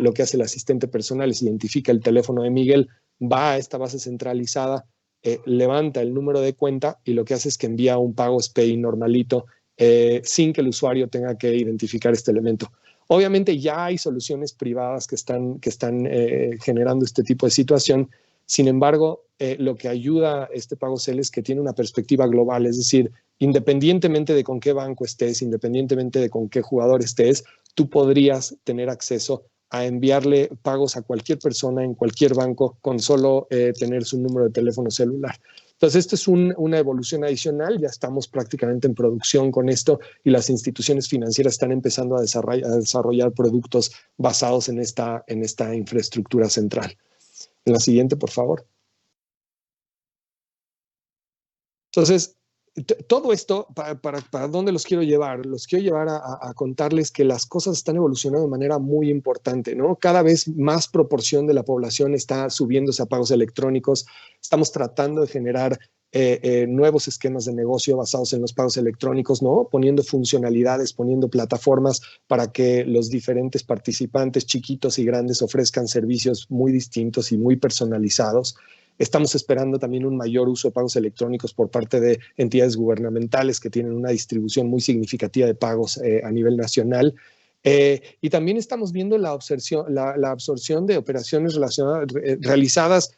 Lo que hace el asistente personal es identifica el teléfono de Miguel, va a esta base centralizada, levanta el número de cuenta y lo que hace es que envía un pago SPEI normalito sin que el usuario tenga que identificar este elemento. Obviamente ya hay soluciones privadas que están generando este tipo de situación. Sin embargo, lo que ayuda este pago CEL es que tiene una perspectiva global, es decir, independientemente de con qué banco estés, independientemente de con qué jugador estés, tú podrías tener acceso a enviarle pagos a cualquier persona en cualquier banco con solo tener su número de teléfono celular. Entonces, esto es una evolución adicional, ya estamos prácticamente en producción con esto y las instituciones financieras están empezando a desarrollar productos basados en esta infraestructura central. En la siguiente, por favor. Entonces, todo esto, ¿para dónde los quiero llevar? Los quiero llevar a contarles que las cosas están evolucionando de manera muy importante, ¿no? Cada vez más proporción de la población está subiéndose a pagos electrónicos. Estamos tratando de generar nuevos esquemas de negocio basados en los pagos electrónicos, ¿no? Poniendo funcionalidades, poniendo plataformas para que los diferentes participantes, chiquitos y grandes, ofrezcan servicios muy distintos y muy personalizados. Estamos esperando también un mayor uso de pagos electrónicos por parte de entidades gubernamentales que tienen una distribución muy significativa de pagos a nivel nacional. Y también estamos viendo la absorción de operaciones realizadas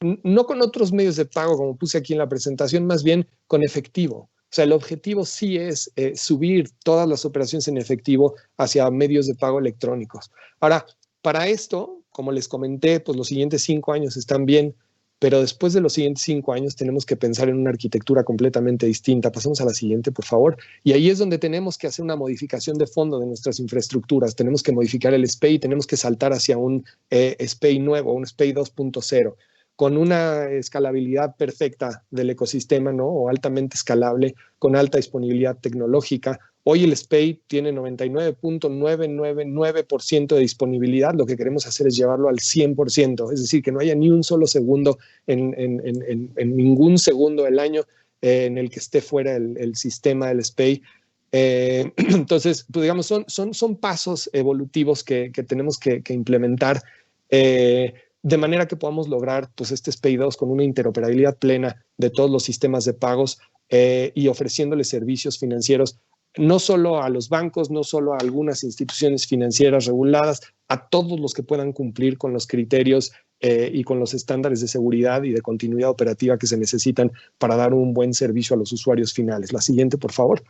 no con otros medios de pago, como puse aquí en la presentación, más bien con efectivo. O sea, el objetivo sí es subir todas las operaciones en efectivo hacia medios de pago electrónicos. Ahora, para esto, como les comenté, pues los siguientes 5 años están bien, pero después de los siguientes 5 años tenemos que pensar en una arquitectura completamente distinta. Pasemos a la siguiente, por favor. Y ahí es donde tenemos que hacer una modificación de fondo de nuestras infraestructuras. Tenemos que modificar el SPEI, tenemos que saltar hacia un SPEI nuevo, un SPEI 2.0, con una escalabilidad perfecta del ecosistema, ¿no? O altamente escalable, con alta disponibilidad tecnológica. Hoy el SPEI tiene 99.999% de disponibilidad. Lo que queremos hacer es llevarlo al 100%, es decir, que no haya ni un solo segundo en ningún segundo del año en el que esté fuera el sistema del SPEI. Entonces, pues digamos, son pasos evolutivos que tenemos que implementar de manera que podamos lograr pues, este SPEI 2 con una interoperabilidad plena de todos los sistemas de pagos y ofreciéndole servicios financieros no solo a los bancos, no solo a algunas instituciones financieras reguladas, a todos los que puedan cumplir con los criterios y con los estándares de seguridad y de continuidad operativa que se necesitan para dar un buen servicio a los usuarios finales. La siguiente, por favor.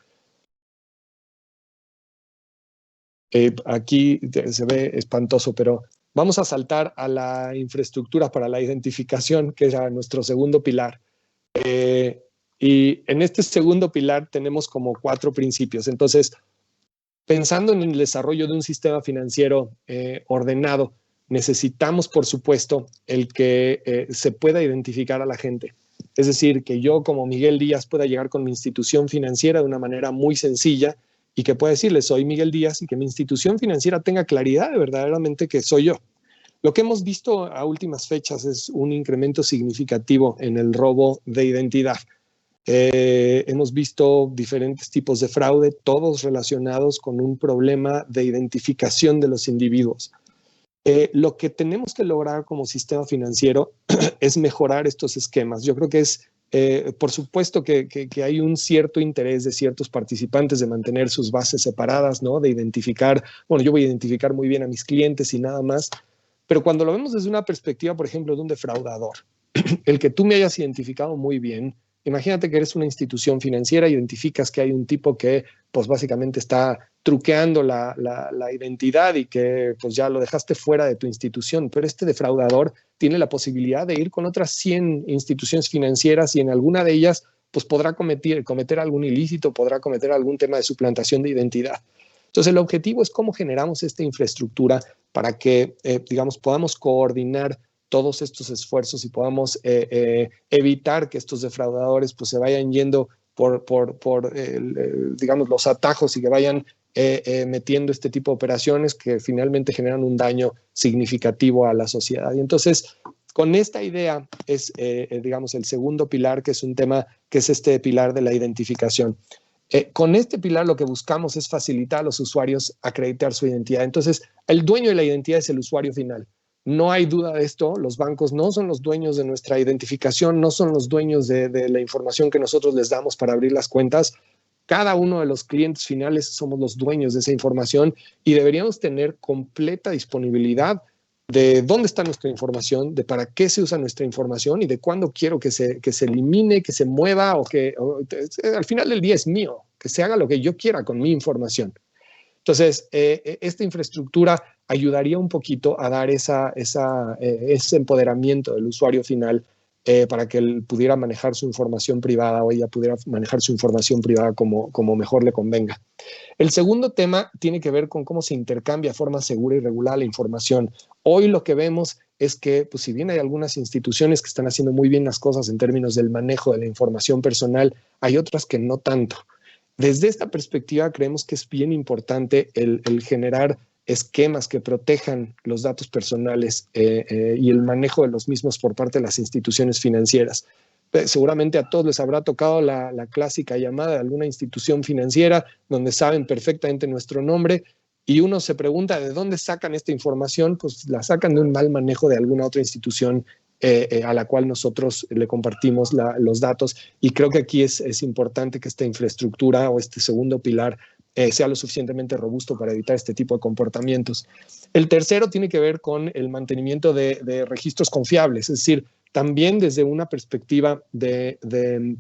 Aquí se ve espantoso, pero vamos a saltar a la infraestructura para la identificación, que era nuestro segundo pilar. Y en este segundo pilar tenemos como 4 principios. Entonces, pensando en el desarrollo de un sistema financiero ordenado, necesitamos, por supuesto, el que se pueda identificar a la gente. Es decir, que yo como Miguel Díaz pueda llegar con mi institución financiera de una manera muy sencilla y que pueda decirle, soy Miguel Díaz, y que mi institución financiera tenga claridad de verdaderamente que soy yo. Lo que hemos visto a últimas fechas es un incremento significativo en el robo de identidad. Hemos visto diferentes tipos de fraude, todos relacionados con un problema de identificación de los individuos. Lo que tenemos que lograr como sistema financiero es mejorar estos esquemas. Yo creo que es, por supuesto, que hay un cierto interés de ciertos participantes de mantener sus bases separadas, ¿no? De identificar, bueno, yo voy a identificar muy bien a mis clientes y nada más, pero cuando lo vemos desde una perspectiva, por ejemplo, de un defraudador, el que tú me hayas identificado muy bien, imagínate que eres una institución financiera, identificas que hay un tipo que pues básicamente está truqueando la identidad y que pues ya lo dejaste fuera de tu institución, pero este defraudador tiene la posibilidad de ir con otras 100 instituciones financieras y en alguna de ellas pues podrá cometer algún ilícito, podrá cometer algún tema de suplantación de identidad. Entonces el objetivo es cómo generamos esta infraestructura para que, digamos, podamos coordinar todos estos esfuerzos y podamos evitar que estos defraudadores pues, se vayan yendo por digamos, los atajos y que vayan metiendo este tipo de operaciones que finalmente generan un daño significativo a la sociedad. Y entonces, con esta idea es, digamos, el segundo pilar, que es un tema que es este pilar de la identificación. Con este pilar lo que buscamos es facilitar a los usuarios acreditar su identidad. Entonces, el dueño de la identidad es el usuario final. No hay duda de esto, los bancos no son los dueños de nuestra identificación, no son los dueños de la información que nosotros les damos para abrir las cuentas. Cada uno de los clientes finales somos los dueños de esa información y deberíamos tener completa disponibilidad de dónde está nuestra información, de para qué se usa nuestra información y de cuándo quiero que se elimine, que se mueva al final del día es mío, que se haga lo que yo quiera con mi información. Entonces, esta infraestructura ayudaría un poquito a dar ese empoderamiento del usuario final para que él pudiera manejar su información privada o ella pudiera manejar su información privada como mejor le convenga. El segundo tema tiene que ver con cómo se intercambia de forma segura y regular la información. Hoy lo que vemos es que, pues, si bien hay algunas instituciones que están haciendo muy bien las cosas en términos del manejo de la información personal, hay otras que no tanto. Desde esta perspectiva, creemos que es bien importante el generar esquemas que protejan los datos personales y el manejo de los mismos por parte de las instituciones financieras. Seguramente a todos les habrá tocado la clásica llamada de alguna institución financiera donde saben perfectamente nuestro nombre y uno se pregunta de dónde sacan esta información. Pues la sacan de un mal manejo de alguna otra institución a la cual nosotros le compartimos los datos, y creo que aquí es importante que esta infraestructura o este segundo pilar sea lo suficientemente robusto para evitar este tipo de comportamientos. El tercero tiene que ver con el mantenimiento de registros confiables, es decir, también desde una perspectiva desde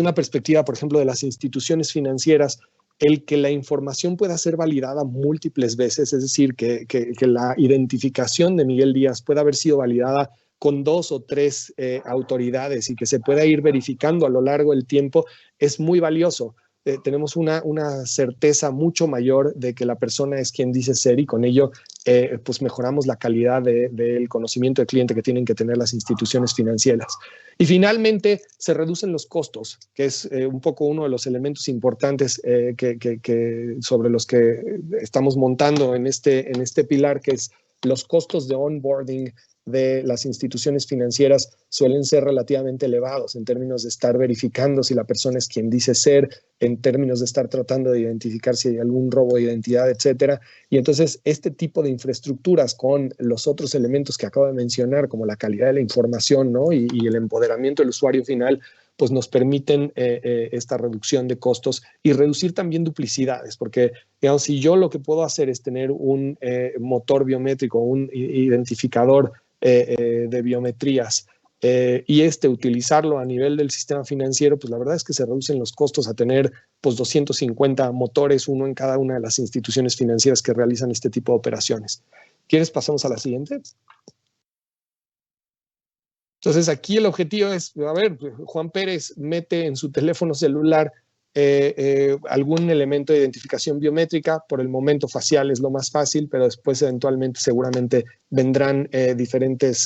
una perspectiva, por ejemplo, de las instituciones financieras, el que la información pueda ser validada múltiples veces, es decir, que la identificación de Miguel Díaz pueda haber sido validada con 2 o 3 autoridades y que se pueda ir verificando a lo largo del tiempo, es muy valioso. Tenemos una certeza mucho mayor de que la persona es quien dice ser, y con ello pues mejoramos la calidad del conocimiento del cliente que tienen que tener las instituciones financieras. Y finalmente se reducen los costos, que es un poco uno de los elementos importantes sobre los que estamos montando en este pilar, que es los costos de onboarding de las instituciones financieras suelen ser relativamente elevados en términos de estar verificando si la persona es quien dice ser, en términos de estar tratando de identificar si hay algún robo de identidad, etcétera. Y entonces este tipo de infraestructuras con los otros elementos que acabo de mencionar, como la calidad de la información, ¿no? y el empoderamiento del usuario final, pues nos permiten esta reducción de costos y reducir también duplicidades, porque digamos, si yo lo que puedo hacer es tener un motor biométrico, un identificador de biometrías y utilizarlo a nivel del sistema financiero, pues la verdad es que se reducen los costos a tener pues 250 motores, uno en cada una de las instituciones financieras que realizan este tipo de operaciones. ¿Quieres pasamos a la siguiente? Entonces aquí el objetivo es, a ver, Juan Pérez mete en su teléfono celular algún elemento de identificación biométrica. Por el momento facial es lo más fácil, pero después eventualmente seguramente vendrán diferentes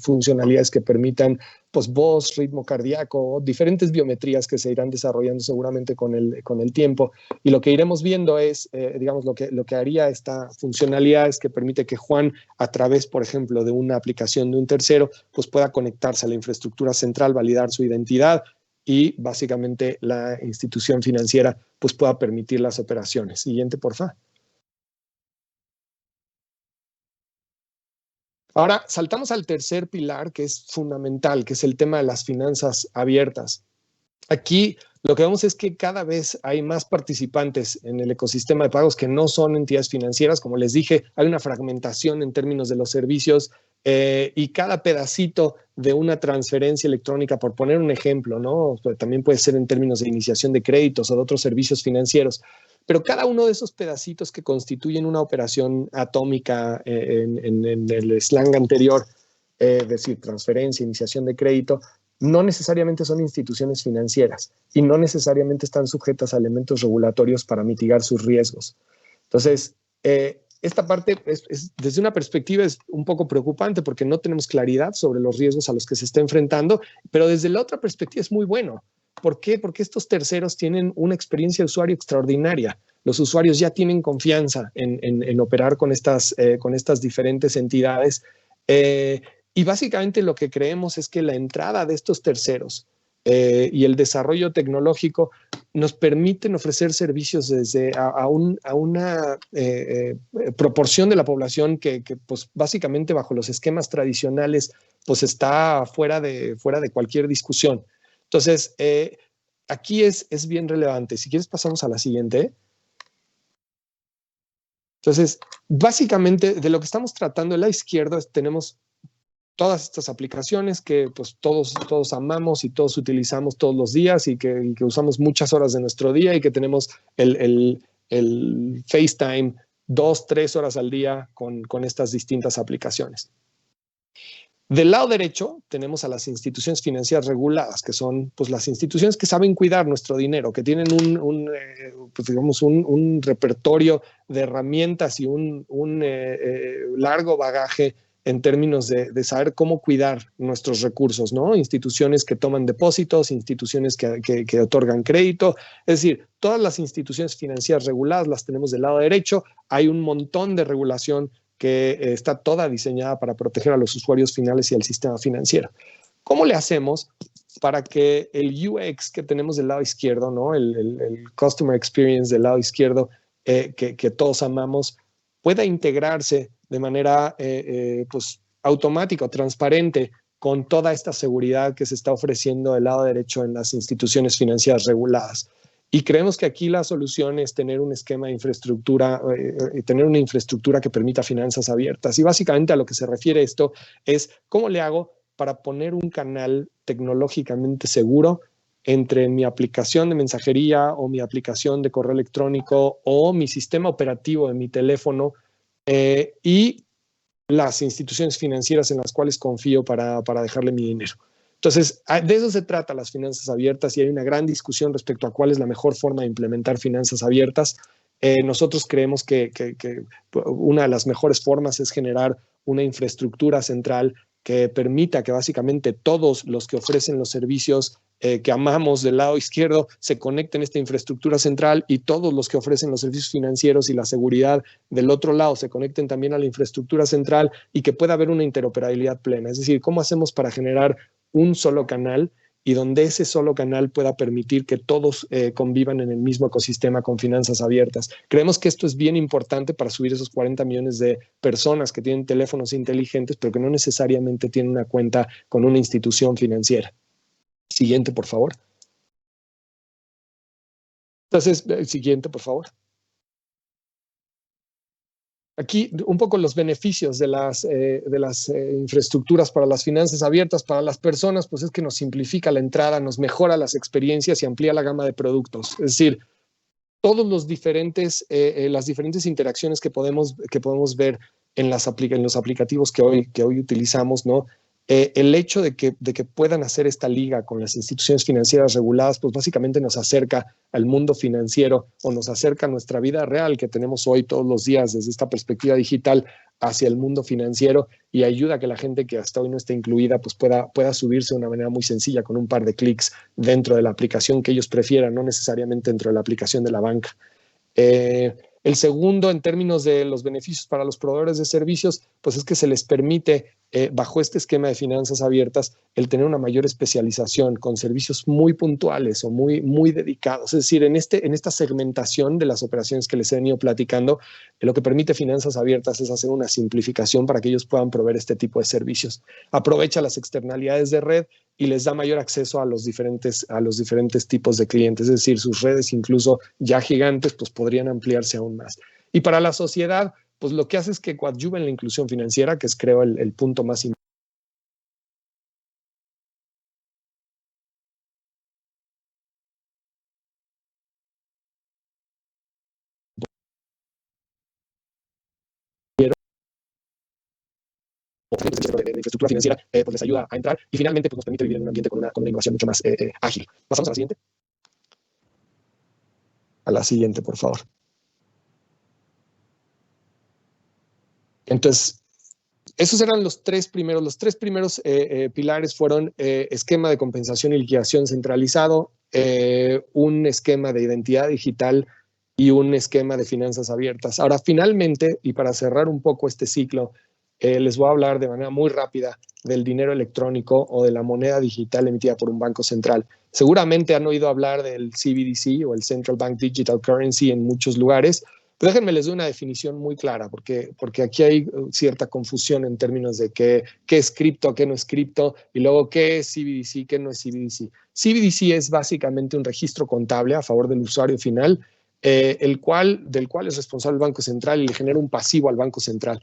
funcionalidades que permitan pues voz, ritmo cardíaco, diferentes biometrías que se irán desarrollando seguramente con el tiempo. Y lo que iremos viendo es, digamos, lo que haría esta funcionalidad es que permite que Juan, a través, por ejemplo, de una aplicación de un tercero, pues pueda conectarse a la infraestructura central, validar su identidad, y básicamente la institución financiera pues pueda permitir las operaciones. Siguiente, porfa. Ahora saltamos al tercer pilar, que es fundamental, que es el tema de las finanzas abiertas. Aquí lo que vemos es que cada vez hay más participantes en el ecosistema de pagos que no son entidades financieras. Como les dije, hay una fragmentación en términos de los servicios y cada pedacito de una transferencia electrónica, por poner un ejemplo, ¿no? También puede ser en términos de iniciación de créditos o de otros servicios financieros, pero cada uno de esos pedacitos que constituyen una operación atómica en el slang anterior, es decir, transferencia, iniciación de crédito, no necesariamente son instituciones financieras y no necesariamente están sujetas a elementos regulatorios para mitigar sus riesgos. Entonces, esta parte desde una perspectiva es un poco preocupante porque no tenemos claridad sobre los riesgos a los que se está enfrentando, pero desde la otra perspectiva es muy bueno. ¿Por qué? Porque estos terceros tienen una experiencia de usuario extraordinaria. Los usuarios ya tienen confianza en operar con estas diferentes entidades y básicamente lo que creemos es que la entrada de estos terceros y el desarrollo tecnológico nos permiten ofrecer servicios desde a una proporción de la población que pues básicamente bajo los esquemas tradicionales pues está fuera de cualquier discusión. Entonces, aquí es bien relevante. Si quieres pasamos a la siguiente. Entonces, básicamente de lo que estamos tratando, el lado izquierdo tenemos todas estas aplicaciones que pues todos amamos y todos utilizamos todos los días y que usamos muchas horas de nuestro día y que tenemos el FaceTime 2-3 horas al día con estas distintas aplicaciones. Del lado derecho tenemos a las instituciones financieras reguladas, que son pues, las instituciones que saben cuidar nuestro dinero, que tienen un repertorio de herramientas y un largo bagaje en términos de saber cómo cuidar nuestros recursos, ¿no? Instituciones que toman depósitos, instituciones que otorgan crédito, es decir, todas las instituciones financieras reguladas las tenemos del lado derecho. Hay un montón de regulación que está toda diseñada para proteger a los usuarios finales y al sistema financiero. ¿Cómo le hacemos para que el UX que tenemos del lado izquierdo, ¿no? el Customer Experience del lado izquierdo, que todos amamos, pueda integrarse de manera pues, automática o transparente con toda esta seguridad que se está ofreciendo del lado derecho en las instituciones financieras reguladas? Y creemos que aquí la solución es tener un esquema de infraestructura, tener una infraestructura que permita finanzas abiertas. Y básicamente a lo que se refiere esto es cómo le hago para poner un canal tecnológicamente seguro entre mi aplicación de mensajería o mi aplicación de correo electrónico o mi sistema operativo de mi teléfono y las instituciones financieras en las cuales confío para dejarle mi dinero. Entonces, de eso se trata las finanzas abiertas y hay una gran discusión respecto a cuál es la mejor forma de implementar finanzas abiertas. Nosotros creemos que una de las mejores formas es generar una infraestructura central que permita que básicamente todos los que ofrecen los servicios que amamos del lado izquierdo se conecten a esta infraestructura central y todos los que ofrecen los servicios financieros y la seguridad del otro lado se conecten también a la infraestructura central y que pueda haber una interoperabilidad plena. Es decir, ¿cómo hacemos para generar un solo canal y donde ese solo canal pueda permitir que todos convivan en el mismo ecosistema con finanzas abiertas? Creemos que esto es bien importante para subir esos 40 millones de personas que tienen teléfonos inteligentes, pero que no necesariamente tienen una cuenta con una institución financiera. Siguiente, por favor. Entonces, siguiente, por favor. Aquí un poco los beneficios de las infraestructuras para las finanzas abiertas, para las personas, pues es que nos simplifica la entrada, nos mejora las experiencias y amplía la gama de productos. Es decir, todos las diferentes interacciones que podemos ver en los aplicativos que hoy utilizamos, ¿no? El hecho de que puedan hacer esta liga con las instituciones financieras reguladas, pues básicamente nos acerca al mundo financiero o nos acerca a nuestra vida real que tenemos hoy todos los días desde esta perspectiva digital hacia el mundo financiero y ayuda a que la gente que hasta hoy no está incluida pues pueda subirse de una manera muy sencilla con un par de clics dentro de la aplicación que ellos prefieran, no necesariamente dentro de la aplicación de la banca. El segundo, en términos de los beneficios para los proveedores de servicios, pues es que se les permite, bajo este esquema de finanzas abiertas, el tener una mayor especialización con servicios muy puntuales o muy dedicados. Es decir, en esta segmentación de las operaciones que les he venido platicando, lo que permite finanzas abiertas es hacer una simplificación para que ellos puedan proveer este tipo de servicios. Aprovecha las externalidades de red y les da mayor acceso a los diferentes tipos de clientes, es decir, sus redes incluso ya gigantes pues podrían ampliarse aún más. Y para la sociedad, pues lo que hace es que coadyuva en la inclusión financiera, que es creo el punto más importante. De infraestructura financiera, pues les ayuda a entrar y finalmente pues nos permite vivir en un ambiente con una innovación mucho más ágil. Pasamos a la siguiente. A la siguiente, por favor. Entonces, esos eran los tres primeros. Los tres primeros pilares fueron esquema de compensación y liquidación centralizado, un esquema de identidad digital y un esquema de finanzas abiertas. Ahora, finalmente, y para cerrar un poco este ciclo, les voy a hablar de manera muy rápida del dinero electrónico o de la moneda digital emitida por un banco central. Seguramente han oído hablar del CBDC o el Central Bank Digital Currency en muchos lugares, pero déjenme les doy una definición muy clara, porque aquí hay cierta confusión en términos de qué es cripto, qué no es cripto, y luego qué es CBDC, qué no es CBDC. CBDC es básicamente un registro contable a favor del usuario final, del cual es responsable el Banco Central y le genera un pasivo al Banco Central.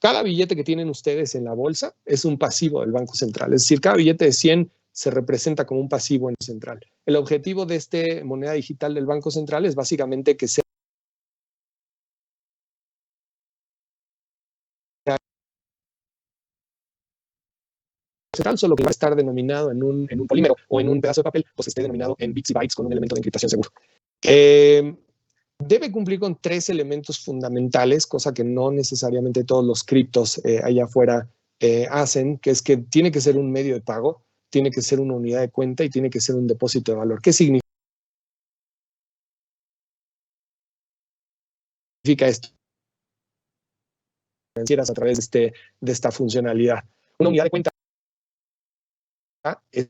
Cada billete que tienen ustedes en la bolsa es un pasivo del Banco Central. Es decir, cada billete de 100 se representa como un pasivo en el central. El objetivo de esta moneda digital del Banco Central es básicamente que sea central, solo que va a estar denominado en un polímero o en un pedazo de papel, pues esté denominado en bits y bytes con un elemento de encriptación seguro. Debe cumplir con 3 elementos fundamentales, cosa que no necesariamente todos los criptos allá afuera hacen, que es que tiene que ser un medio de pago, tiene que ser una unidad de cuenta y tiene que ser un depósito de valor. ¿Qué significa esto? Financieras a través de esta funcionalidad. Una unidad de cuenta es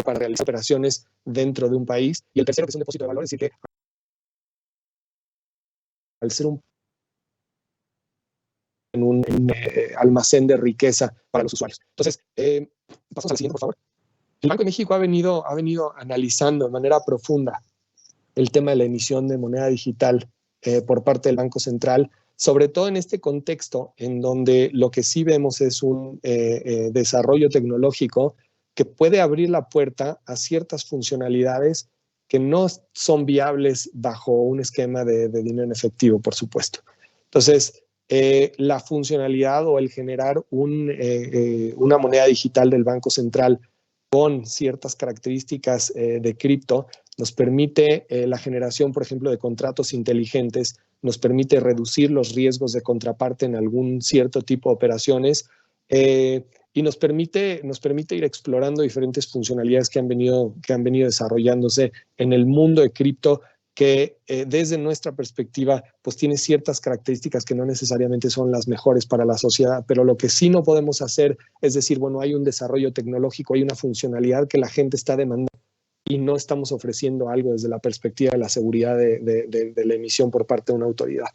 para realizar operaciones dentro de un país, y el tercero, que es un depósito de valor, es decir, que al ser un almacén de riqueza para los usuarios. Entonces, pasamos al siguiente, por favor. El Banco de México ha venido analizando de manera profunda el tema de la emisión de moneda digital por parte del Banco Central, sobre todo en este contexto en donde lo que sí vemos es un desarrollo tecnológico que puede abrir la puerta a ciertas funcionalidades que no son viables bajo un esquema de dinero en efectivo, por supuesto. Entonces, la funcionalidad o el generar una moneda digital del Banco Central con ciertas características de cripto nos permite la generación, por ejemplo, de contratos inteligentes, nos permite reducir los riesgos de contraparte en algún cierto tipo de operaciones y nos permite ir explorando diferentes funcionalidades que han venido desarrollándose en el mundo de cripto, que desde nuestra perspectiva pues tiene ciertas características que no necesariamente son las mejores para la sociedad, pero lo que sí no podemos hacer es decir, bueno, hay un desarrollo tecnológico, hay una funcionalidad que la gente está demandando y no estamos ofreciendo algo desde la perspectiva de la seguridad de la emisión por parte de una autoridad.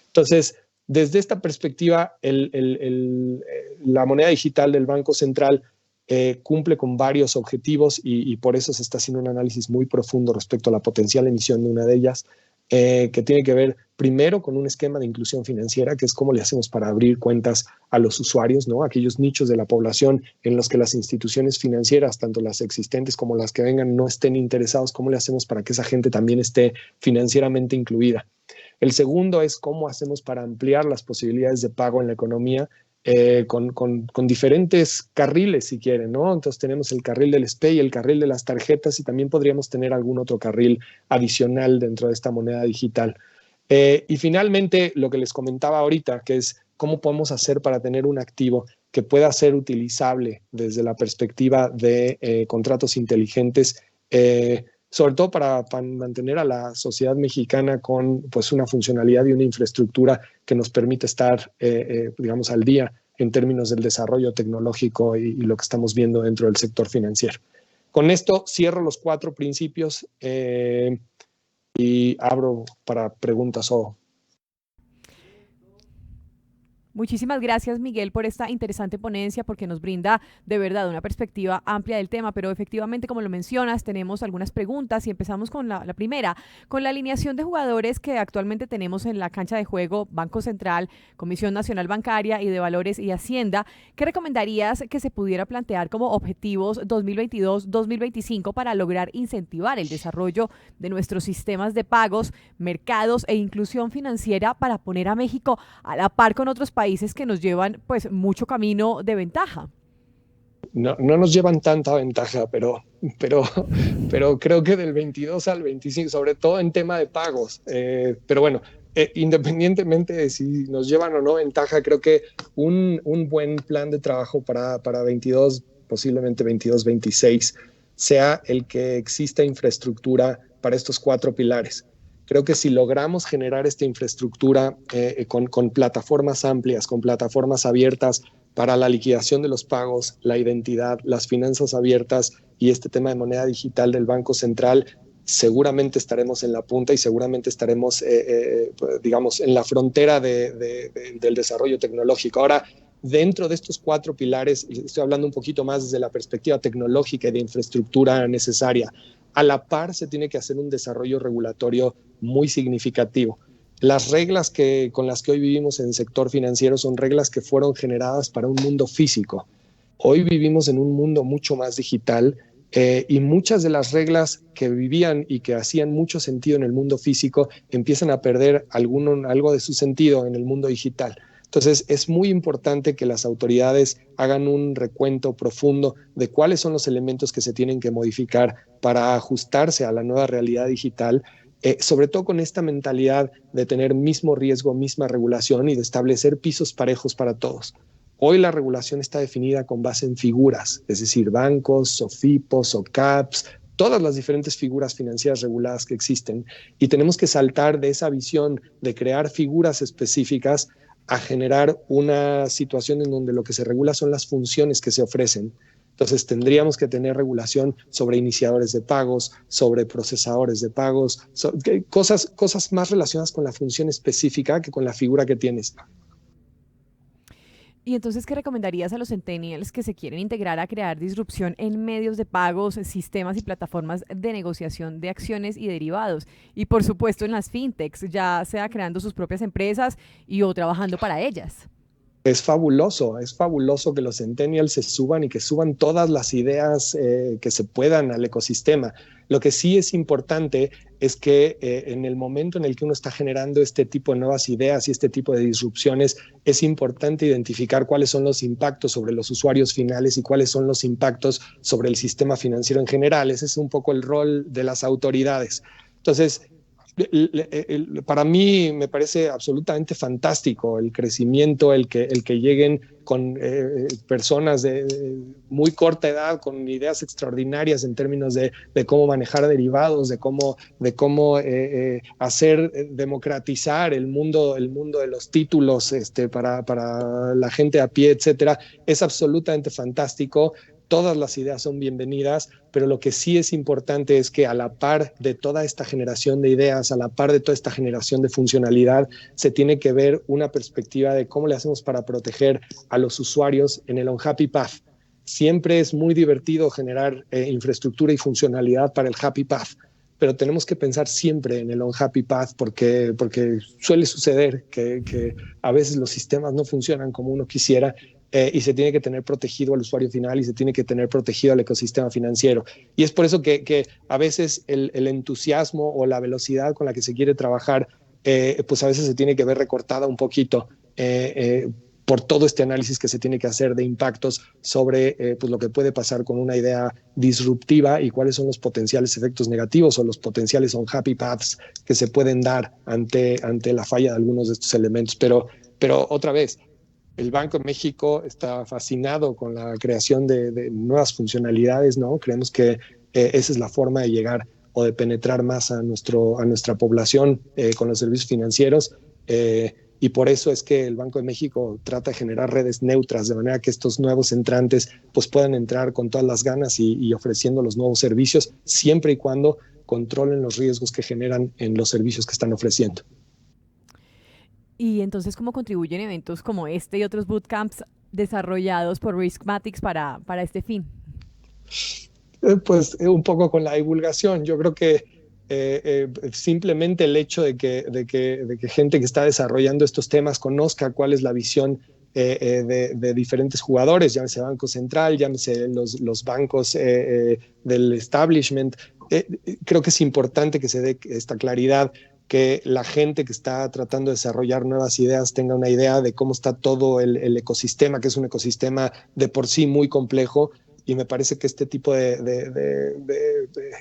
Entonces, desde esta perspectiva, la moneda digital del Banco Central cumple con varios objetivos y por eso se está haciendo un análisis muy profundo respecto a la potencial emisión de una de ellas, que tiene que ver primero con un esquema de inclusión financiera, que es cómo le hacemos para abrir cuentas a los usuarios, ¿no? Aquellos nichos de la población en los que las instituciones financieras, tanto las existentes como las que vengan, no estén interesados, cómo le hacemos para que esa gente también esté financieramente incluida. El segundo es cómo hacemos para ampliar las posibilidades de pago en la economía, con diferentes carriles, si quieren, ¿no? Entonces tenemos el carril del SPEI, el carril de las tarjetas y también podríamos tener algún otro carril adicional dentro de esta moneda digital. Y finalmente, lo que les comentaba ahorita, que es cómo podemos hacer para tener un activo que pueda ser utilizable desde la perspectiva de contratos inteligentes, sobre todo para mantener a la sociedad mexicana con pues, una funcionalidad y una infraestructura que nos permite estar, digamos, al día en términos del desarrollo tecnológico y lo que estamos viendo dentro del sector financiero. Con esto cierro los 4 principios y abro para preguntas o... Muchísimas gracias, Miguel, por esta interesante ponencia, porque nos brinda de verdad una perspectiva amplia del tema, pero efectivamente, como lo mencionas, tenemos algunas preguntas y empezamos con la primera, con la alineación de jugadores que actualmente tenemos en la cancha de juego, Banco Central, Comisión Nacional Bancaria y de Valores y Hacienda. ¿Qué recomendarías que se pudiera plantear como objetivos 2022-2025 para lograr incentivar el desarrollo de nuestros sistemas de pagos, mercados e inclusión financiera para poner a México a la par con otros países que nos llevan pues mucho camino de ventaja? No nos llevan tanta ventaja, pero creo que del 22 al 25, sobre todo en tema de pagos. Pero bueno, independientemente de si nos llevan o no ventaja, creo que un buen plan de trabajo para 22, posiblemente 22-26, sea el que exista infraestructura para estos 4 pilares. Creo que si logramos generar esta infraestructura con plataformas amplias, con plataformas abiertas para la liquidación de los pagos, la identidad, las finanzas abiertas y este tema de moneda digital del Banco Central, seguramente estaremos en la punta y seguramente estaremos, digamos, en la frontera del desarrollo tecnológico. Ahora, dentro de estos 4 pilares, estoy hablando un poquito más desde la perspectiva tecnológica y de infraestructura necesaria, a la par se tiene que hacer un desarrollo regulatorio muy significativo. Las reglas con las que hoy vivimos en el sector financiero son reglas que fueron generadas para un mundo físico. Hoy vivimos en un mundo mucho más digital y muchas de las reglas que vivían y que hacían mucho sentido en el mundo físico empiezan a perder algo de su sentido en el mundo digital. Entonces, es muy importante que las autoridades hagan un recuento profundo de cuáles son los elementos que se tienen que modificar para ajustarse a la nueva realidad digital, sobre todo con esta mentalidad de tener mismo riesgo, misma regulación y de establecer pisos parejos para todos. Hoy la regulación está definida con base en figuras, es decir, bancos, SOFIPOS, SOCAPs, todas las diferentes figuras financieras reguladas que existen, y tenemos que saltar de esa visión de crear figuras específicas a generar una situación en donde lo que se regula son las funciones que se ofrecen. Entonces tendríamos que tener regulación sobre iniciadores de pagos, sobre procesadores de pagos, cosas más relacionadas con la función específica que con la figura que tienes. Y entonces, ¿qué recomendarías a los centennials que se quieren integrar a crear disrupción en medios de pagos, sistemas y plataformas de negociación de acciones y derivados? Y por supuesto en las fintechs, ya sea creando sus propias empresas o trabajando para ellas. Es fabuloso que los centennials se suban y que suban todas las ideas que se puedan al ecosistema. Lo que sí es importante es que en el momento en el que uno está generando este tipo de nuevas ideas y este tipo de disrupciones, es importante identificar cuáles son los impactos sobre los usuarios finales y cuáles son los impactos sobre el sistema financiero en general. Ese es un poco el rol de las autoridades. Entonces, para mí me parece absolutamente fantástico el crecimiento, el que lleguen con personas de muy corta edad con ideas extraordinarias en términos de cómo manejar derivados, de cómo hacer democratizar el mundo de los títulos para la gente a pie, etcétera. Es absolutamente fantástico. Todas las ideas son bienvenidas, pero lo que sí es importante es que a la par de toda esta generación de ideas, a la par de toda esta generación de funcionalidad, se tiene que ver una perspectiva de cómo le hacemos para proteger a los usuarios en el on-happy path. Siempre es muy divertido generar infraestructura y funcionalidad para el happy path, pero tenemos que pensar siempre en el on-happy path porque suele suceder que a veces los sistemas no funcionan como uno quisiera. Y se tiene que tener protegido al usuario final y se tiene que tener protegido al ecosistema financiero. Y es por eso que a veces el entusiasmo o la velocidad con la que se quiere trabajar, pues a veces se tiene que ver recortada un poquito por todo este análisis que se tiene que hacer de impactos sobre pues lo que puede pasar con una idea disruptiva y cuáles son los potenciales efectos negativos o los potenciales unhappy paths que se pueden dar ante la falla de algunos de estos elementos. Pero otra vez, el Banco de México está fascinado con la creación de nuevas funcionalidades, ¿no? Creemos que esa es la forma de llegar o de penetrar más a nuestra población con los servicios financieros. Y por eso es que el Banco de México trata de generar redes neutras, de manera que estos nuevos entrantes pues, puedan entrar con todas las ganas y ofreciendo los nuevos servicios, siempre y cuando controlen los riesgos que generan en los servicios que están ofreciendo. Y entonces, ¿cómo contribuyen eventos como este y otros bootcamps desarrollados por Riskmatics para este fin? Pues un poco con la divulgación. Yo creo que simplemente el hecho de que gente que está desarrollando estos temas conozca cuál es la visión de diferentes jugadores, llámese Banco Central, llámese los bancos del establishment. Creo que es importante que se dé esta claridad, que la gente que está tratando de desarrollar nuevas ideas tenga una idea de cómo está todo el ecosistema, que es un ecosistema de por sí muy complejo, y me parece que este tipo de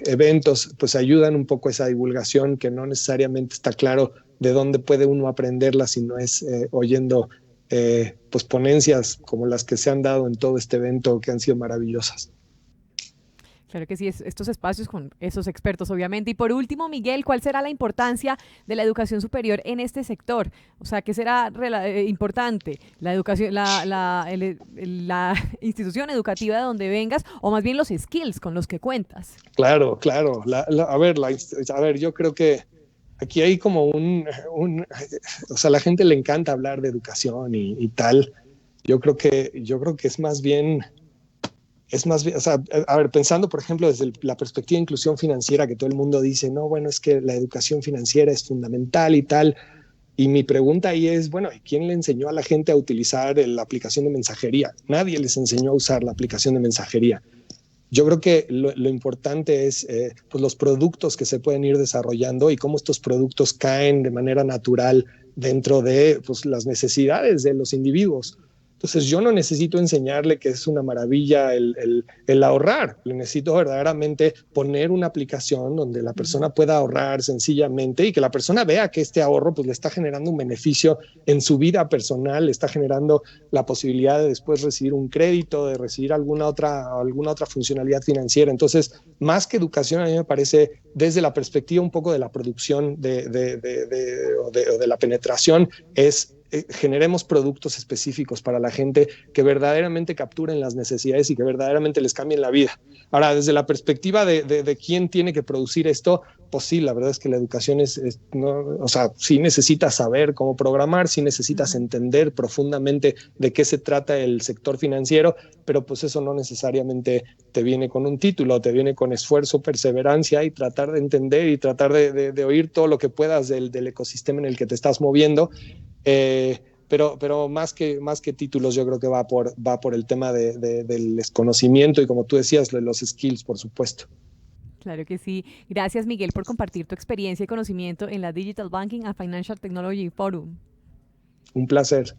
eventos pues ayudan un poco a esa divulgación, que no necesariamente está claro de dónde puede uno aprenderla, si no es oyendo pues ponencias como las que se han dado en todo este evento, que han sido maravillosas. Claro que sí, estos espacios con esos expertos, obviamente. Y por último, Miguel, ¿cuál será la importancia de la educación superior en este sector? O sea, ¿qué será importante? ¿La educación, la institución educativa de donde vengas, o más bien los skills con los que cuentas? Claro, claro. A ver, yo creo que aquí hay como o sea, a la gente le encanta hablar de educación y tal. Yo creo que es más bien, o sea, a ver, pensando, por ejemplo, desde la perspectiva de inclusión financiera, que todo el mundo dice, no, bueno, es que la educación financiera es fundamental y tal. Y mi pregunta ahí es, bueno, ¿y quién le enseñó a la gente a utilizar la aplicación de mensajería? Nadie les enseñó a usar la aplicación de mensajería. Yo creo que lo importante es pues los productos que se pueden ir desarrollando y cómo estos productos caen de manera natural dentro de pues, las necesidades de los individuos. Entonces yo no necesito enseñarle que es una maravilla el ahorrar, le necesito verdaderamente poner una aplicación donde la persona pueda ahorrar sencillamente y que la persona vea que este ahorro pues, le está generando un beneficio en su vida personal, le está generando la posibilidad de después recibir un crédito, de recibir alguna otra funcionalidad financiera. Entonces, más que educación, a mí me parece desde la perspectiva un poco de la producción o de la penetración, es generemos productos específicos para la gente que verdaderamente capturen las necesidades y que verdaderamente les cambien la vida. Ahora, desde la perspectiva de quién tiene que producir esto, pues sí, la verdad es que la educación no, o sea, sí necesitas saber cómo programar, sí necesitas entender profundamente de qué se trata el sector financiero, pero pues eso no necesariamente te viene con un título, te viene con esfuerzo, perseverancia y tratar de entender y tratar de oír todo lo que puedas del ecosistema en el que te estás moviendo. Pero más que títulos, yo creo que va por el tema del desconocimiento y, como tú decías, los skills, por supuesto. Claro que sí. Gracias, Miguel, por compartir tu experiencia y conocimiento en la Digital Banking and Financial Technology Forum. Un placer.